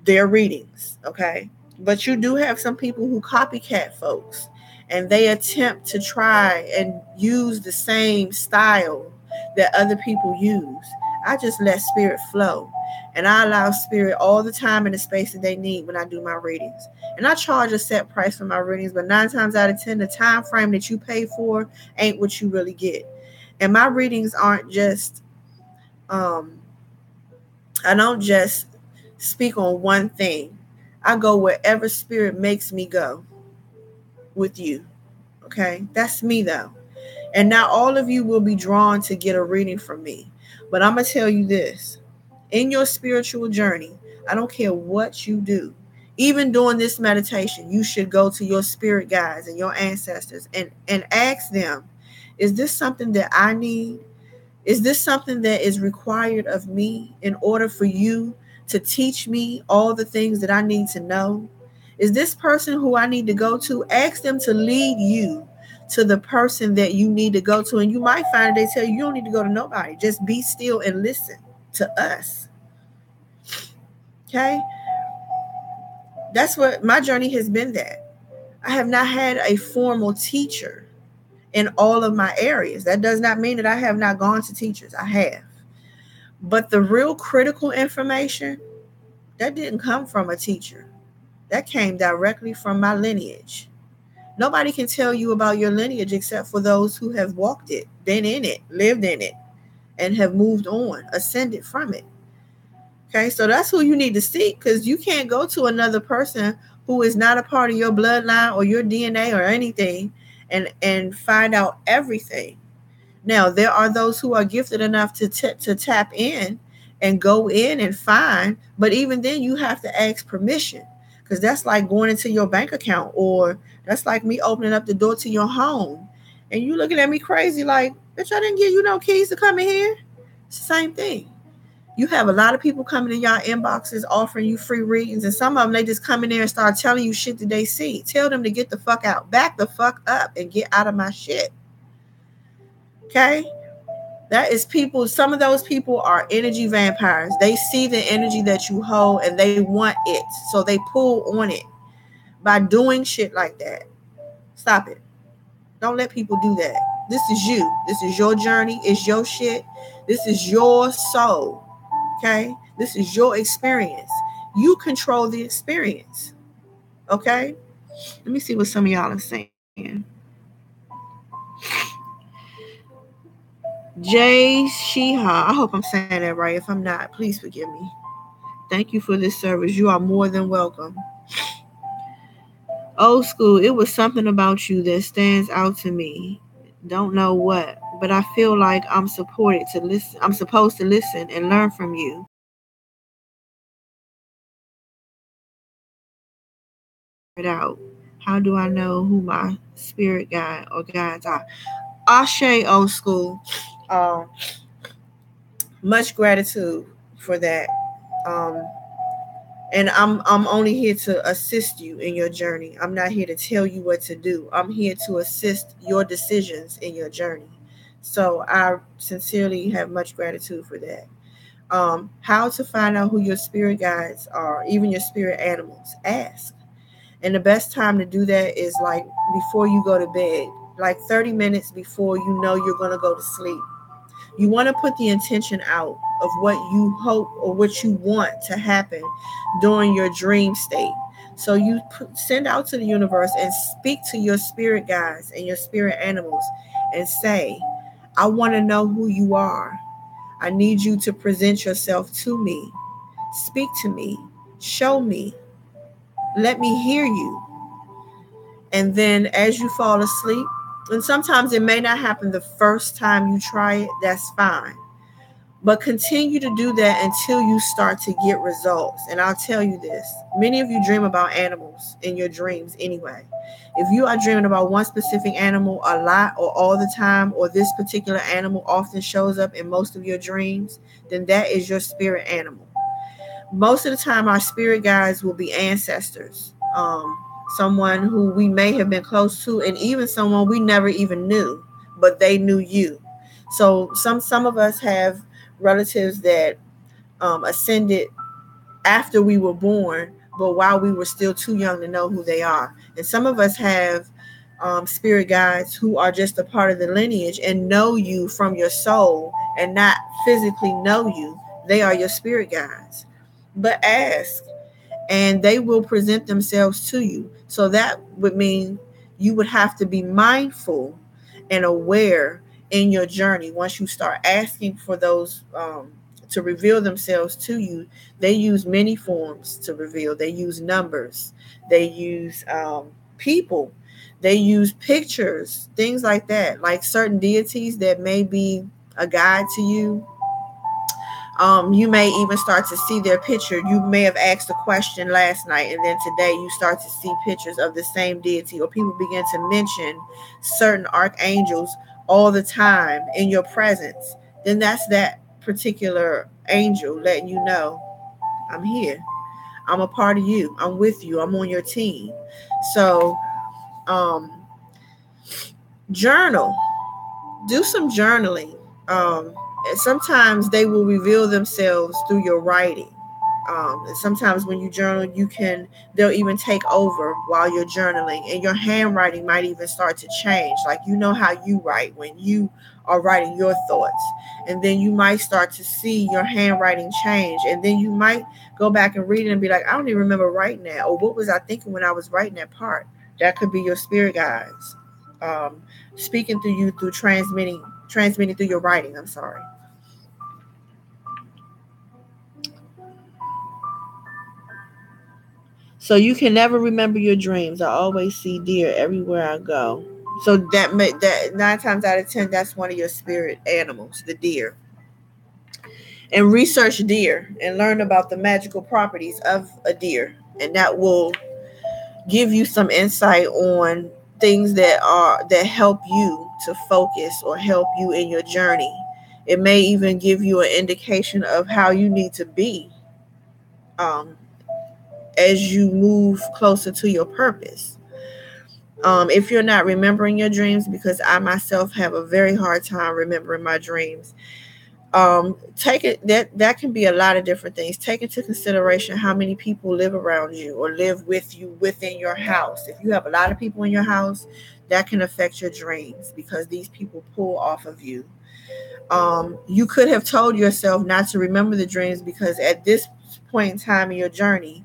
their readings, okay? But you do have some people who copycat folks, and they attempt to try and use the same style that other people use. I just let spirit flow, and I allow spirit all the time in the space that they need when I do my readings. And I charge a set price for my readings, but 9 times out of 10, the time frame that you pay for ain't what you really get. And my readings aren't just, I don't just speak on one thing. I go wherever spirit makes me go with you. Okay? That's me though. And now all of you will be drawn to get a reading from me. But I'm going to tell you this. In your spiritual journey, I don't care what you do. Even during this meditation, you should go to your spirit guides and your ancestors and ask them, is this something that I need? Is this something that is required of me in order for you to teach me all the things that I need to know? Is this person who I need to go to? Ask them to lead you to the person that you need to go to. And you might find they tell you, you don't need to go to nobody. Just be still and listen to us. Okay? That's what my journey has been that. I have not had a formal teacher in all of my areas. That does not mean that I have not gone to teachers. I have. But the real critical information, that didn't come from a teacher. That came directly from my lineage. Nobody can tell you about your lineage except for those who have walked it, been in it, lived in it, and have moved on, ascended from it. Okay, so that's who you need to seek, because you can't go to another person who is not a part of your bloodline or your DNA or anything and find out everything. Now, there are those who are gifted enough to tap in and go in and find, but even then you have to ask permission, because that's like going into your bank account, or that's like me opening up the door to your home and you looking at me crazy like, bitch, I didn't give you no keys to come in here. It's the same thing. You have a lot of people coming in y'all inboxes offering you free readings, and some of them, they just come in there and start telling you shit that they see. Tell them to get the fuck out. Back the fuck up and get out of my shit. Okay? That is people. Some of those people are energy vampires. They see the energy that you hold and they want it. So they pull on it by doing shit like that. Stop it. Don't let people do that. This is you. This is your journey. It's your shit. This is your soul. Okay? This is your experience. You control the experience. Okay? Let me see what some of y'all are saying. Jay Shiha. I hope I'm saying that right. If I'm not, please forgive me. Thank you for this service. You are more than welcome. Old school. It was something about you that stands out to me. Don't know what, but I feel like I'm supported to listen. I'm supposed to listen and learn from you. Out. How do I know who my spirit guide or guides are? Ashe, old school. Much gratitude for that. And I'm only here to assist you in your journey. I'm not here to tell you what to do. I'm here to assist your decisions in your journey. So I sincerely have much gratitude for that. How to find out who your spirit guides are, even your spirit animals. Ask. And the best time to do that is like before you go to bed, like 30 minutes before you know you're going to go to sleep. You want to put the intention out of what you hope or what you want to happen during your dream state. So you send out to the universe and speak to your spirit guides and your spirit animals and say, I want to know who you are. I need you to present yourself to me. Speak to me. Show me. Let me hear you. And then as you fall asleep, and sometimes it may not happen the first time you try it, that's fine. But continue to do that until you start to get results. And I'll tell you this, many of you dream about animals in your dreams anyway. If you are dreaming about one specific animal a lot or all the time, or this particular animal often shows up in most of your dreams, then that is your spirit animal. Most of the time, our spirit guides will be ancestors, someone who we may have been close to, and even someone we never even knew, but they knew you. So some of us have relatives that ascended after we were born, but while we were still too young to know who they are. And some of us have spirit guides who are just a part of the lineage and know you from your soul and not physically know you. They are your spirit guides. But ask, and they will present themselves to you. So that would mean you would have to be mindful and aware in your journey. Once you start asking for those to reveal themselves to you, they use many forms to reveal. They use numbers, they use people, they use pictures, things like that. Like certain deities that may be a guide to you, you may even start to see their picture. You may have asked a question last night, and then today you start to see pictures of the same deity, or people begin to mention certain archangels all the time in your presence. Then that's that particular angel letting you know, I'm here. I'm a part of you. I'm with you. I'm on your team. So, journal. Do some journaling. And sometimes they will reveal themselves through your writing. And sometimes when you journal, they'll even take over while you're journaling, and your handwriting might even start to change. Like, you know how you write when you are writing your thoughts, and then you might start to see your handwriting change, and then you might go back and read it and be like, I don't even remember writing that, or what was I thinking when I was writing that part? That could be your spirit guides speaking through you through transmitting through your writing. I'm sorry. So you can never remember your dreams. I always see deer everywhere I go. So that 9 times out of 10, that's one of your spirit animals, the deer. And research deer and learn about the magical properties of a deer, and that will give you some insight on things that help you to focus or help you in your journey. It may even give you an indication of how you need to be um, as you move closer to your purpose. If you're not remembering your dreams, because I myself have a very hard time remembering my dreams, take it that can be a lot of different things. Take into consideration how many people live around you or live with you within your house. If you have a lot of people in your house, that can affect your dreams because these people pull off of you. You could have told yourself not to remember the dreams because at this point in time in your journey,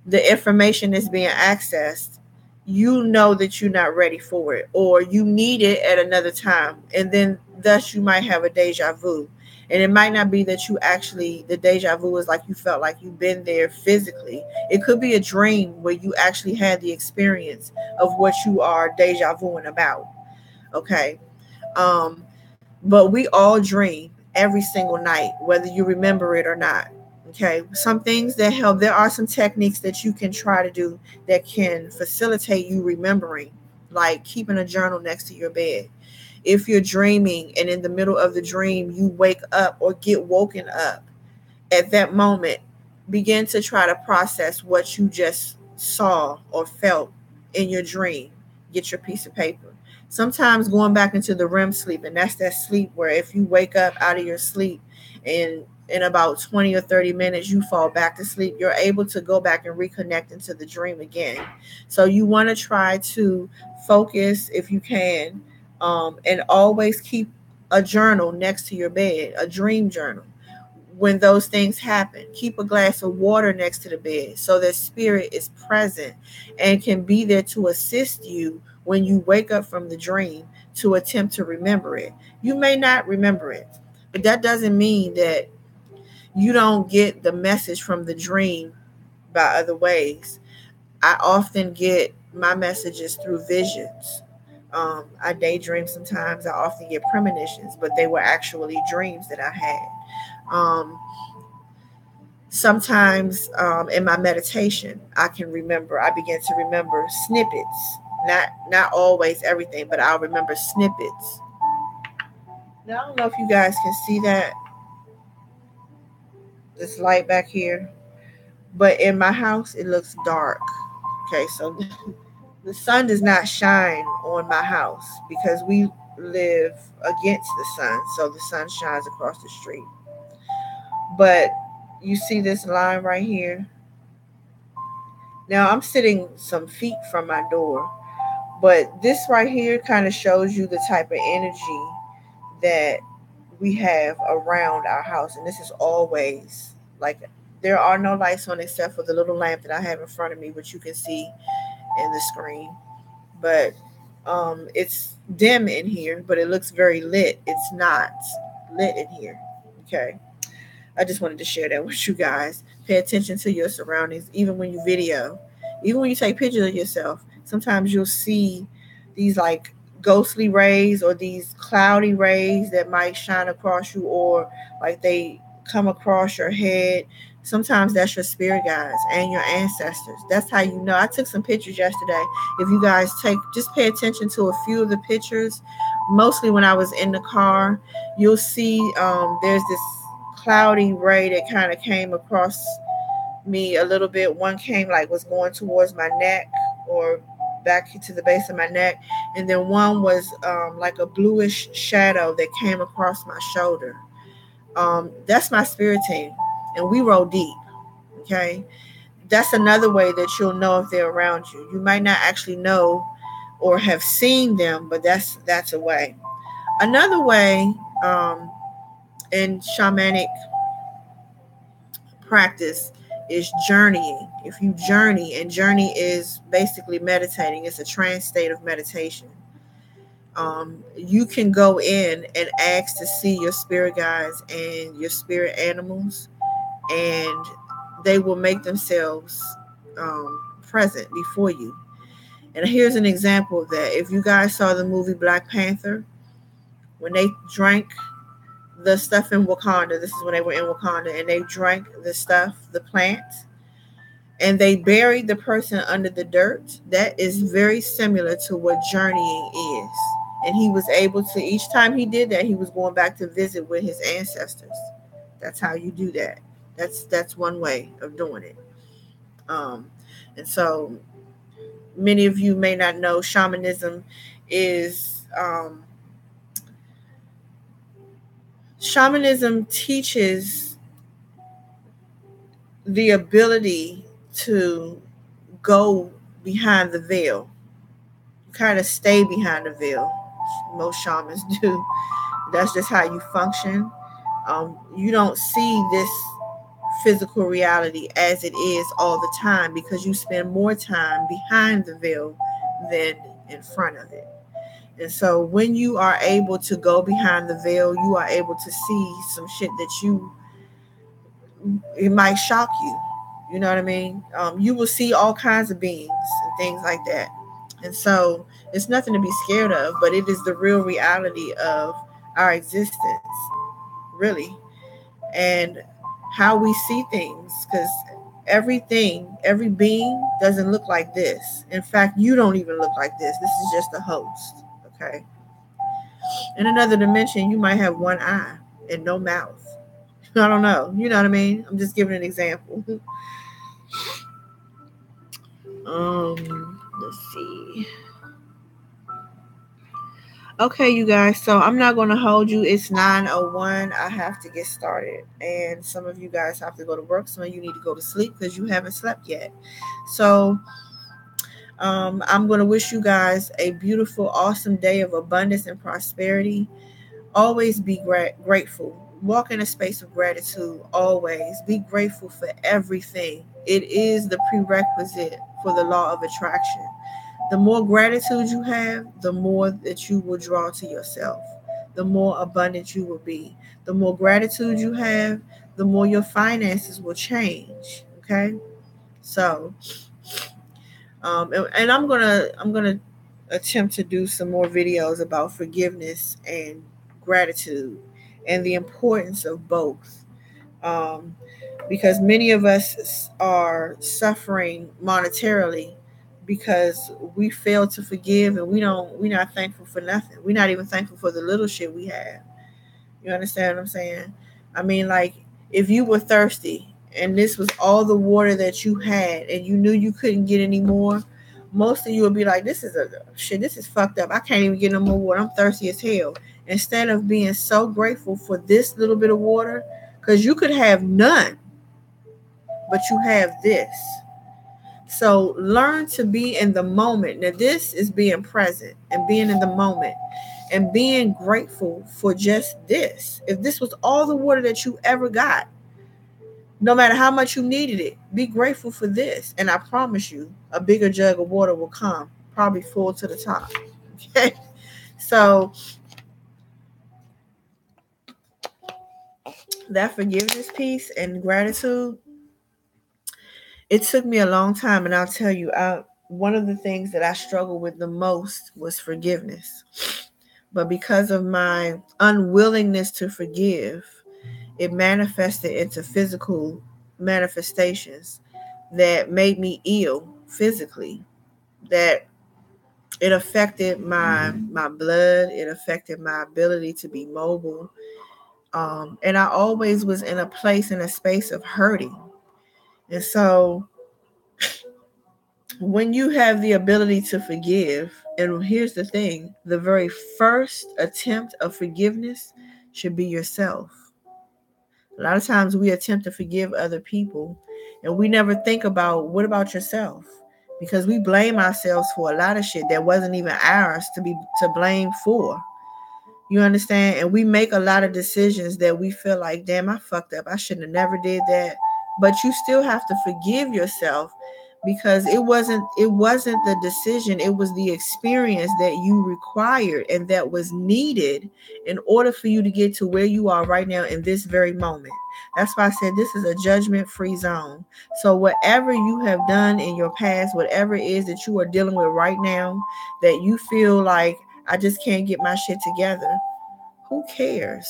the information is being accessed. You know that you're not ready for it, or you need it at another time, and then thus you might have a deja vu. And it might not be that you actually, the deja vu is like you felt like you've been there physically. It could be a dream where you actually had the experience of what you are deja vuing about. Okay. But we all dream every single night, whether you remember it or not. Okay. Some things that help, there are some techniques that you can try to do that can facilitate you remembering, like keeping a journal next to your bed. If you're dreaming and in the middle of the dream, you wake up or get woken up, at that moment, begin to try to process what you just saw or felt in your dream. Get your piece of paper. Sometimes going back into the REM sleep, and that's that sleep where if you wake up out of your sleep and in about 20 or 30 minutes, you fall back to sleep, you're able to go back and reconnect into the dream again. So you want to try to focus if you can, and always keep a journal next to your bed, a dream journal. when those things happen. Keep a glass of water next to the bed so that spirit is present and can be there to assist you when you wake up from the dream to attempt to remember it. You may not remember it, but that doesn't mean that you don't get the message from the dream by other ways. I often get my messages through visions. I daydream sometimes. I often get premonitions, but they were actually dreams that I had. Um, Sometimes in my meditation, I begin to remember snippets. Not always everything, but I'll remember snippets. Now I don't know if you guys can see that, this light back here, but in my house it looks dark. Okay, so the sun does not shine on my house because we live against the sun, so the sun shines across the street. But you see this line right here? Now I'm sitting some feet from my door, but this right here kind of shows you the type of energy that we have around our house. And this is always like, there are no lights on except for the little lamp that I have in front of me, which you can see in the screen. But it's dim in here, but it looks very lit. It's not lit in here. Okay. I just wanted to share that with you guys. Pay attention to your surroundings, even when you video, even when you take pictures of yourself. Sometimes you'll see these like ghostly rays or these cloudy rays that might shine across you, or like they come across your head. Sometimes that's your spirit guides and your ancestors. That's how you know. I took some pictures yesterday. If you guys just pay attention to a few of the pictures, mostly when I was in the car, you'll see there's this cloudy ray that kind of came across me a little bit. One came like was going towards my neck or back to the base of my neck, and then one was like a bluish shadow that came across my shoulder. That's my spirit team, and we roll deep. Okay, that's another way that you'll know if they're around you. You might not actually know or have seen them, but that's a way. Another way in shamanic practice is journeying. If you journey, and journey is basically meditating, it's a trance state of meditation. You can go in and ask to see your spirit guides and your spirit animals, and they will make themselves present before you. And here's an example of that. If you guys saw the movie Black Panther, when they drank the stuff in Wakanda, this is when they were in Wakanda, and they drank the stuff, the plant, and they buried the person under the dirt. That is very similar to what journeying is. And he was able to, each time he did that, he was going back to visit with his ancestors. That's how you do that. That's one way of doing it. And so many of you may not know, shamanism is shamanism teaches the ability to go behind the veil, kind of stay behind the veil. Most shamans do. That's just how you function. You don't see this physical reality as it is all the time because you spend more time behind the veil than in front of it. And so when you are able to go behind the veil, you are able to see some shit that it might shock you. You know what I mean? You will see all kinds of beings and things like that. And so it's nothing to be scared of, but it is the real reality of our existence, really, and how we see things. Because every being doesn't look like this. In fact, you don't even look like this. This is just a host. Okay. In another dimension, you might have one eye and no mouth. I don't know. You know what I mean? I'm just giving an example. Let's see. Okay, you guys. So I'm not going to hold you. It's 9:01. I have to get started. And some of you guys have to go to work. Some of you need to go to sleep because you haven't slept yet. So I'm going to wish you guys a beautiful, awesome day of abundance and prosperity. Always be grateful. walk in a space of gratitude always. Be grateful for everything. It is the prerequisite for the law of attraction. The more gratitude you have, the more that you will draw to yourself, the more abundant you will be. The more gratitude you have, the more your finances will change. Okay, so and I'm gonna attempt to do some more videos about forgiveness and gratitude and the importance of both. Um, because many of us are suffering monetarily because we fail to forgive, and we're not thankful for nothing. We're not even thankful for the little shit we have. You understand what I'm saying? I mean, like, if you were thirsty and this was all the water that you had and you knew you couldn't get any more, most of you would be like, this is a shit, this is fucked up. I can't even get no more water. I'm thirsty as hell. Instead of being so grateful for this little bit of water, because you could have none, but you have this. So learn to be in the moment. Now, this is being present and being in the moment and being grateful for just this. If this was all the water that you ever got, no matter how much you needed it, be grateful for this. And I promise you, a bigger jug of water will come, probably full to the top. Okay. So that forgiveness piece and gratitude, it took me a long time. And I'll tell you, one of the things that I struggled with the most was forgiveness. But because of my unwillingness to forgive, it manifested into physical manifestations that made me ill physically. That it affected my blood. It affected my ability to be mobile. And I always was in a place, in a space of hurting. And so when you have the ability to forgive, and here's the thing, the very first attempt of forgiveness should be yourself. A lot of times we attempt to forgive other people and we never think about, what about yourself? Because we blame ourselves for a lot of shit that wasn't even ours to blame for. You understand? And we make a lot of decisions that we feel like, damn, I fucked up. I shouldn't have never did that. But you still have to forgive yourself, because it wasn't the decision, it was the experience that you required and that was needed in order for you to get to where you are right now in this very moment. That's why I said this is a judgment-free zone. So whatever you have done in your past, whatever it is that you are dealing with right now, that you feel like, I just can't get my shit together, who cares?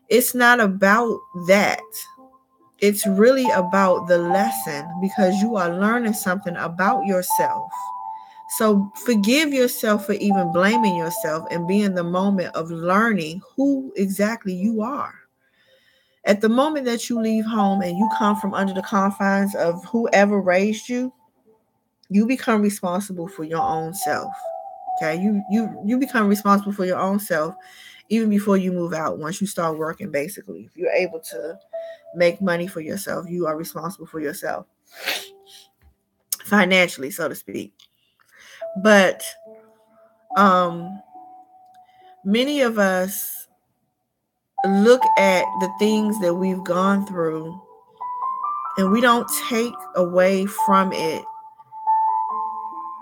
It's not about that. It's really about the lesson, because you are learning something about yourself. So forgive yourself for even blaming yourself and be in the moment of learning who exactly you are. At the moment that you leave home and you come from under the confines of whoever raised you, you become responsible for your own self. Okay, you become responsible for your own self even before you move out. Once you start working, basically, if you're able to make money for yourself, you are responsible for yourself financially, so to speak. But many of us look at the things that we've gone through and we don't take away from it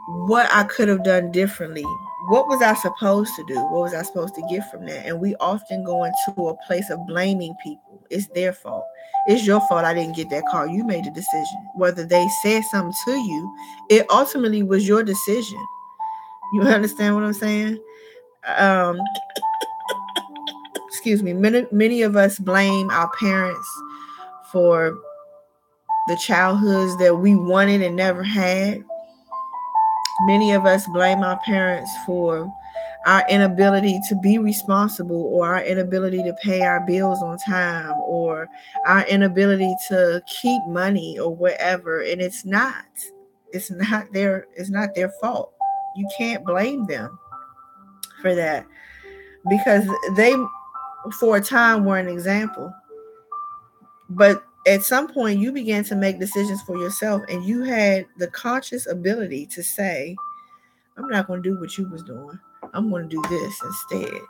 what I could have done differently. What was I supposed to do? What was I supposed to get from that? And we often go into a place of blaming people. It's their fault. It's your fault I didn't get that car. You made the decision. Whether they said something to you, it ultimately was your decision. You understand what I'm saying? Excuse me. Many of us blame our parents for the childhoods that we wanted and never had. Many of us blame our parents for our inability to be responsible, or our inability to pay our bills on time, or our inability to keep money, or whatever. And it's not their fault. You can't blame them for that, because they, for a time, were an example. But at some point you began to make decisions for yourself, and you had the conscious ability to say, I'm not going to do what you was doing. I'm going to do this instead.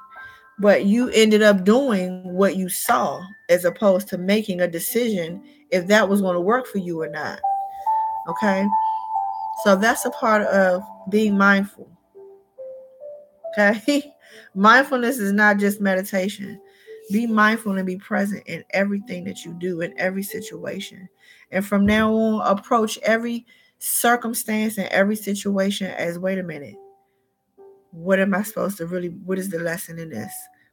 but you ended up doing what you saw as opposed to making a decision if that was going to work for you or not. Okay? So that's a part of being mindful. Okay? Mindfulness is not just meditation. Be mindful and be present in everything that you do, in every situation. And from now on, approach every circumstance and every situation as, wait a minute, what am I supposed to really, what is the lesson in this?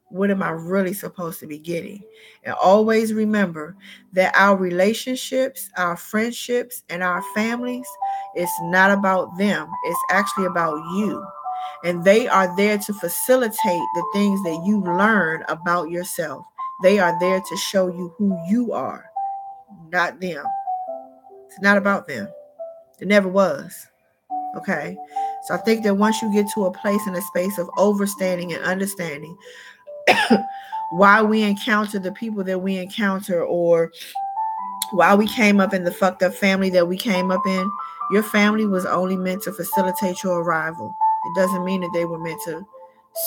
What am I really supposed to be getting? And always remember that our relationships, our friendships, and our families, it's not about them. It's actually about you. And they are there to facilitate the things that you learn about yourself. They are there to show you who you are, not them. It's not about them. It never was. Okay? So I think that once you get to a place in a space of overstanding and understanding why we encounter the people that we encounter, or why we came up in the fucked up family that we came up in, your family was only meant to facilitate your arrival. It doesn't mean that they were meant to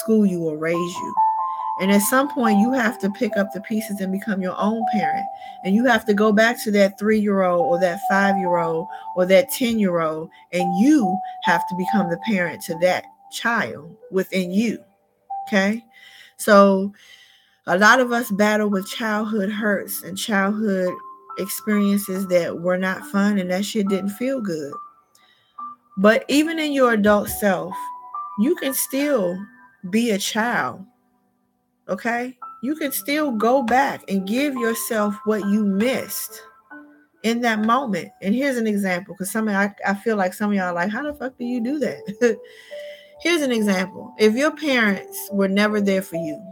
school you or raise you. And at some point, you have to pick up the pieces and become your own parent. And you have to go back to that 3-year-old or that 5-year-old or that 10-year-old, and you have to become the parent to that child within you. Okay? So a lot of us battle with childhood hurts and childhood experiences that were not fun, and that shit didn't feel good. But even in your adult self, you can still be a child. Okay? You can still go back and give yourself what you missed in that moment. And here's an example, because I feel like some of y'all are like, how the fuck do you do that? Here's an example. If your parents were never there for you,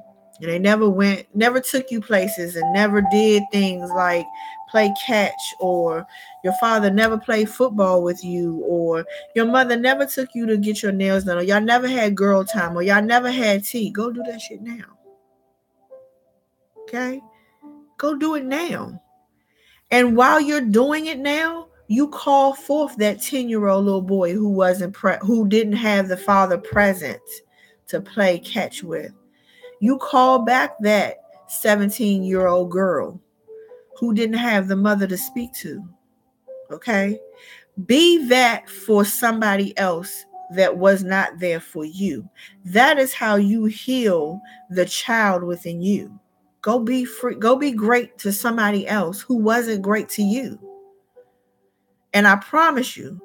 and they never took you places, and never did things like play catch, or your father never played football with you, or your mother never took you to get your nails done, or y'all never had girl time, or y'all never had tea, go do that shit now. Okay? Go do it now. And while you're doing it now, you call forth that 10-year-old little boy who didn't have the father present to play catch with. You call back that 17-year-old girl who didn't have the mother to speak to. Okay? Be that for somebody else that was not there for you. That is how you heal the child within you. Go be free. Go be great to somebody else who wasn't great to you. And I promise you,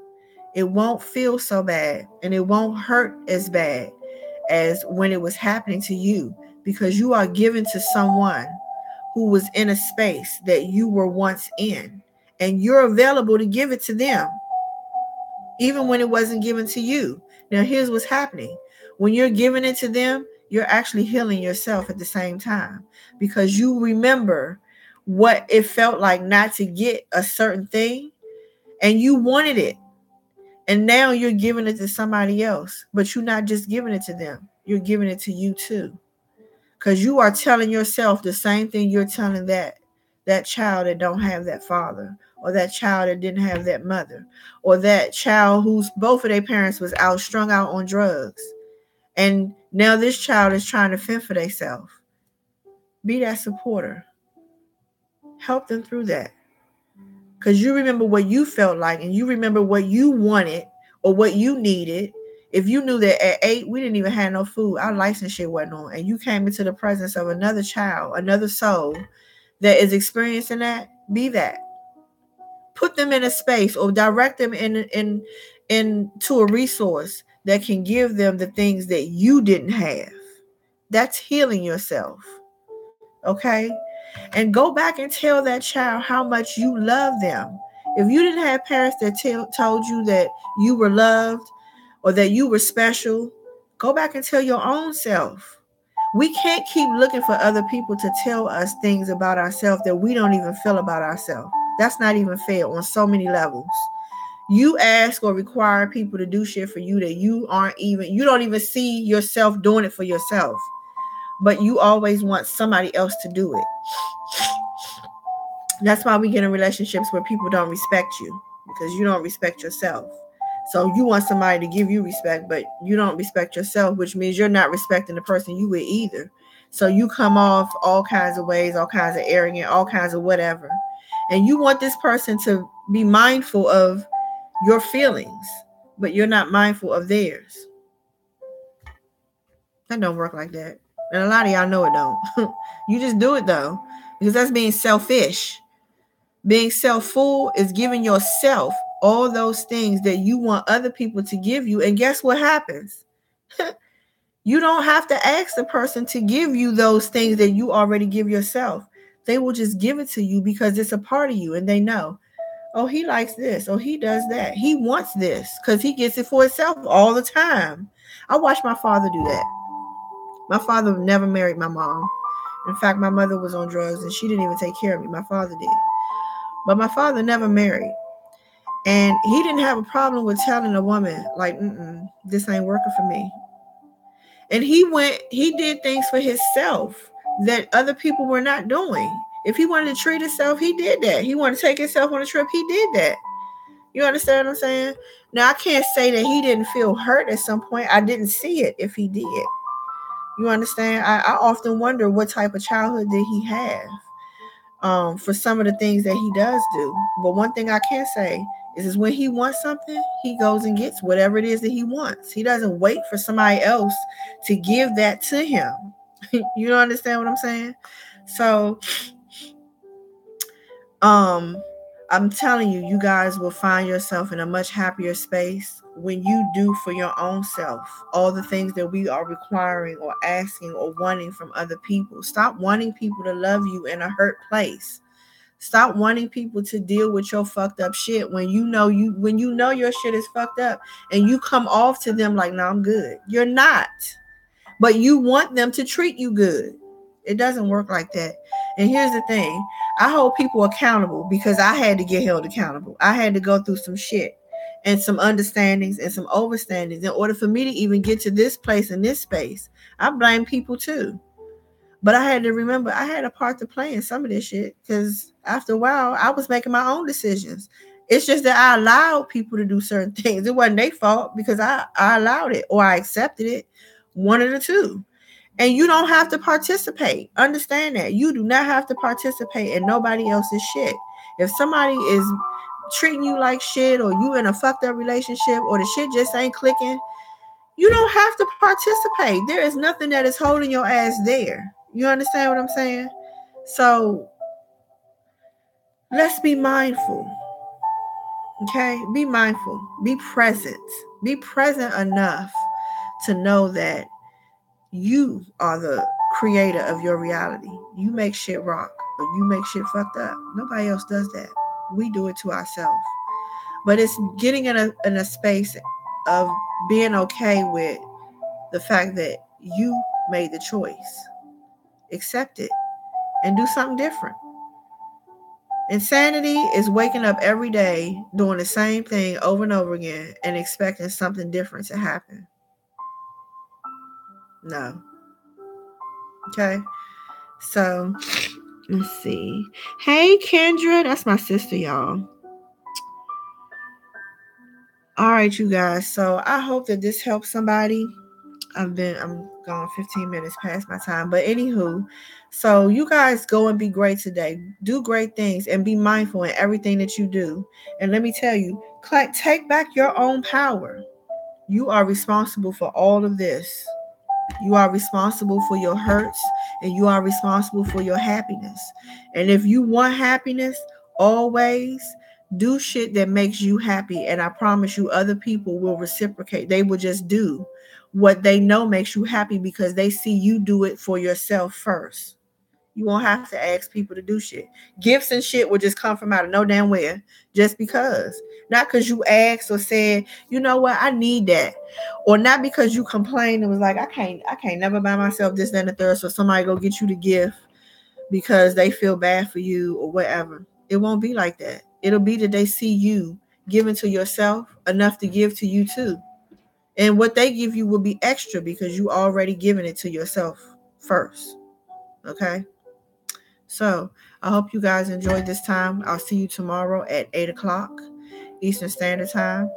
it won't feel so bad, and it won't hurt as bad as when it was happening to you, because you are given to someone who was in a space that you were once in, and you're available to give it to them, even when it wasn't given to you. Now, here's what's happening. When you're giving it to them, you're actually healing yourself at the same time, because you remember what it felt like not to get a certain thing, and you wanted it. And now you're giving it to somebody else, but you're not just giving it to them. You're giving it to you too. Because you are telling yourself the same thing you're telling that child that don't have that father, or that child that didn't have that mother, or that child whose both of their parents was strung out on drugs. And now this child is trying to fend for themselves. Be that supporter. Help them through that. Because you remember what you felt like, and you remember what you wanted or what you needed. If you knew that at 8, we didn't even have no food, our license shit wasn't on, and you came into the presence of another child, another soul that is experiencing that, be that. Put them in a space, or direct them into a resource that can give them the things that you didn't have. That's healing yourself. Okay? And go back and tell that child how much you love them. If you didn't have parents that told you that you were loved or that you were special, go back and tell your own self. We can't keep looking for other people to tell us things about ourselves that we don't even feel about ourselves. That's not even fair on so many levels. You ask or require people to do shit for you that you don't even see yourself doing it for yourself. But you always want somebody else to do it. That's why we get in relationships where people don't respect you, because you don't respect yourself. So you want somebody to give you respect, but you don't respect yourself, which means you're not respecting the person you with either. So you come off all kinds of ways, all kinds of arrogant, all kinds of whatever. And you want this person to be mindful of your feelings, but you're not mindful of theirs. That don't work like that. And a lot of y'all know it don't. You just do it though, because that's being selfish. Being self-full is giving yourself all those things that you want other people to give you. And guess what happens? You don't have to ask the person to give you those things that you already give yourself. They will just give it to you because it's a part of you and they know, oh, he likes this, or he does that. He wants this because he gets it for himself all the time. I watched my father do that. My father never married my mom. In fact, my mother was on drugs and she didn't even take care of me. My father did. But my father never married. And he didn't have a problem with telling a woman, like, this ain't working for me. And he did things for himself that other people were not doing. If he wanted to treat himself, he did that. He wanted to take himself on a trip, he did that. You understand what I'm saying? Now, I can't say that he didn't feel hurt at some point. I didn't see it if he did. You understand? I often wonder what type of childhood did he have for some of the things that he does do. But one thing I can say is when he wants something, he goes and gets whatever it is that he wants. He doesn't wait for somebody else to give that to him. You don't understand what I'm saying? So, I'm telling you, you guys will find yourself in a much happier space when you do for your own self all the things that we are requiring or asking or wanting from other people. Stop wanting people to love you in a hurt place. Stop wanting people to deal with your fucked up shit when you know your shit is fucked up and you come off to them like, no, I'm good. You're not. But you want them to treat you good. It doesn't work like that. And here's the thing. I hold people accountable because I had to get held accountable. I had to go through some shit and some understandings and some overstandings in order for me to even get to this place in this space. I blame people too. But I had to remember I had a part to play in some of this shit because after a while, I was making my own decisions. It's just that I allowed people to do certain things. It wasn't their fault because I allowed it or I accepted it. One of the two. And you don't have to participate. Understand that. You do not have to participate in nobody else's shit. If somebody is treating you like shit or you in a fucked up relationship or the shit just ain't clicking, you don't have to participate. There is nothing that is holding your ass there. You understand what I'm saying? So let's be mindful. Okay? Be mindful. Be present. Be present enough to know that you are the creator of your reality. You make shit rock, or you make shit fucked up. Nobody else does that. We do it to ourselves. But it's getting in a space of being okay with the fact that you made the choice. Accept it and do something different. Insanity is waking up every day doing the same thing over and over again and expecting something different to happen. No. Okay? So, let's see. Hey, Kendra. That's my sister, y'all. All right, you guys. So, I hope that this helps somebody. I'm gone 15 minutes past my time. But anywho, so you guys go and be great today. Do great things and be mindful in everything that you do. And let me tell you, take back your own power. You are responsible for all of this. You are responsible for your hurts and you are responsible for your happiness. And if you want happiness, always do shit that makes you happy. And I promise you, other people will reciprocate. They will just do what they know makes you happy because they see you do it for yourself first. You won't have to ask people to do shit. Gifts and shit will just come from out of no damn where just because. Not because you asked or said, you know what, I need that. Or not because you complained and was like, I can't never buy myself this, that, and the third. So somebody go get you the gift because they feel bad for you or whatever. It won't be like that. It'll be that they see you giving to yourself enough to give to you too. And what they give you will be extra because you already given it to yourself first. Okay? So I hope you guys enjoyed this time. I'll see you tomorrow at 8 o'clock Eastern Standard Time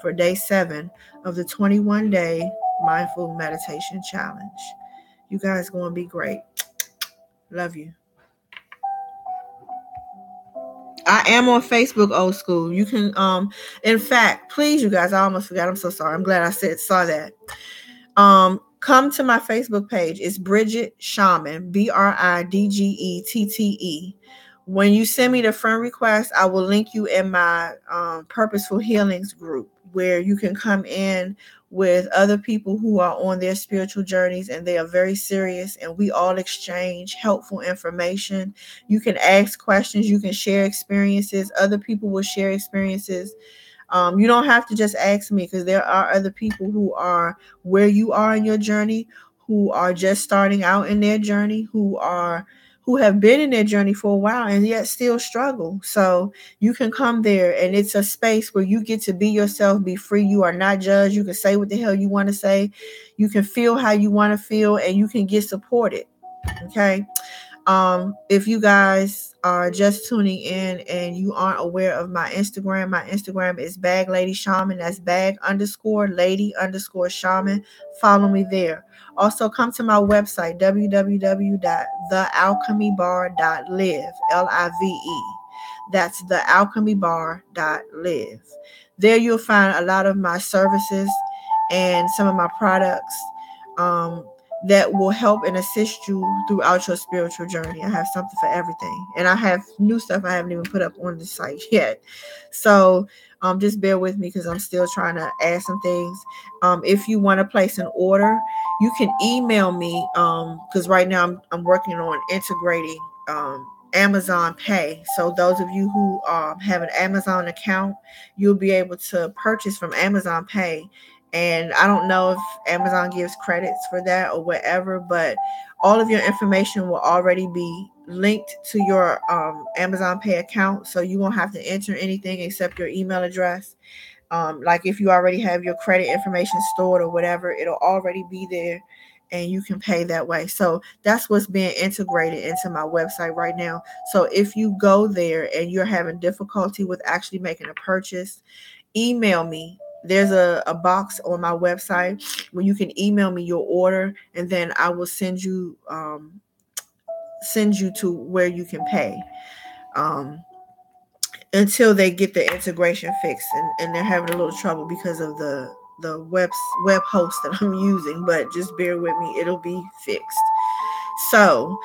for day 7 of the 21-day Mindful Meditation Challenge. You guys going to be great. Love you. I am on Facebook, old school. You can, in fact, please, you guys, I almost forgot. I'm so sorry. I'm glad I saw that. Come to my Facebook page. It's Bridget Shaman, BRIDGETTE. When you send me the friend request, I will link you in my Purposeful Healings group, where you can come in with other people who are on their spiritual journeys, and they are very serious, and we all exchange helpful information. You can ask questions, you can share experiences. Other people will share experiences. You don't have to just ask me, because there are other people who are where you are in your journey, who are just starting out in their journey, who have been in their journey for a while and yet still struggle. So you can come there, and it's a space where you get to be yourself, be free. You are not judged. You can say what the hell you want to say. You can feel how you want to feel, and you can get supported. Okay. If you guys are just tuning in and you aren't aware of my Instagram is Bag Lady Shaman. That's bag_lady_shaman. Follow me there. Also, come to my website, www.thealchemybar.live, LIVE. That's thealchemybar.live. There you'll find a lot of my services and some of my products that will help and assist you throughout your spiritual journey. I have something for everything. And I have new stuff I haven't even put up on the site yet. So just bear with me, because I'm still trying to add some things. If you want to place an order, you can email me, because right now I'm working on integrating Amazon Pay. So those of you who have an Amazon account, you'll be able to purchase from Amazon Pay. And I don't know if Amazon gives credits for that or whatever, but all of your information will already be linked to your Amazon Pay account. So you won't have to enter anything except your email address. Like if you already have your credit information stored or whatever, it'll already be there, and you can pay that way. So that's what's being integrated into my website right now. So if you go there and you're having difficulty with actually making a purchase, email me. There's a box on my website where you can email me your order, and then I will send you to where you can pay until they get the integration fixed. And they're having a little trouble because of the web host that I'm using, but just bear with me, it'll be fixed. So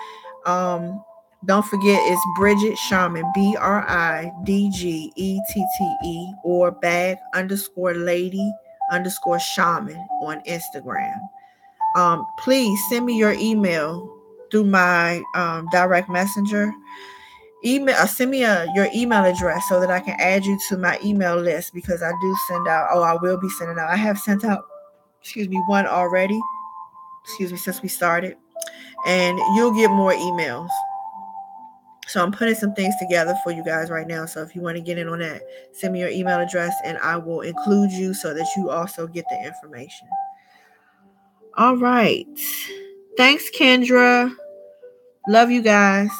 don't forget, it's Bridget Shaman, BRIDGETTE, or bag_lady_shaman on Instagram. Please send me your email through my direct messenger. Send me your email address so that I can add you to my email list, because I do send out. I will be sending out. I have sent out, one already. Since we started. And you'll get more emails. So I'm putting some things together for you guys right now. So if you want to get in on that, send me your email address and I will include you so that you also get the information. All right. Thanks, Kendra. Love you guys.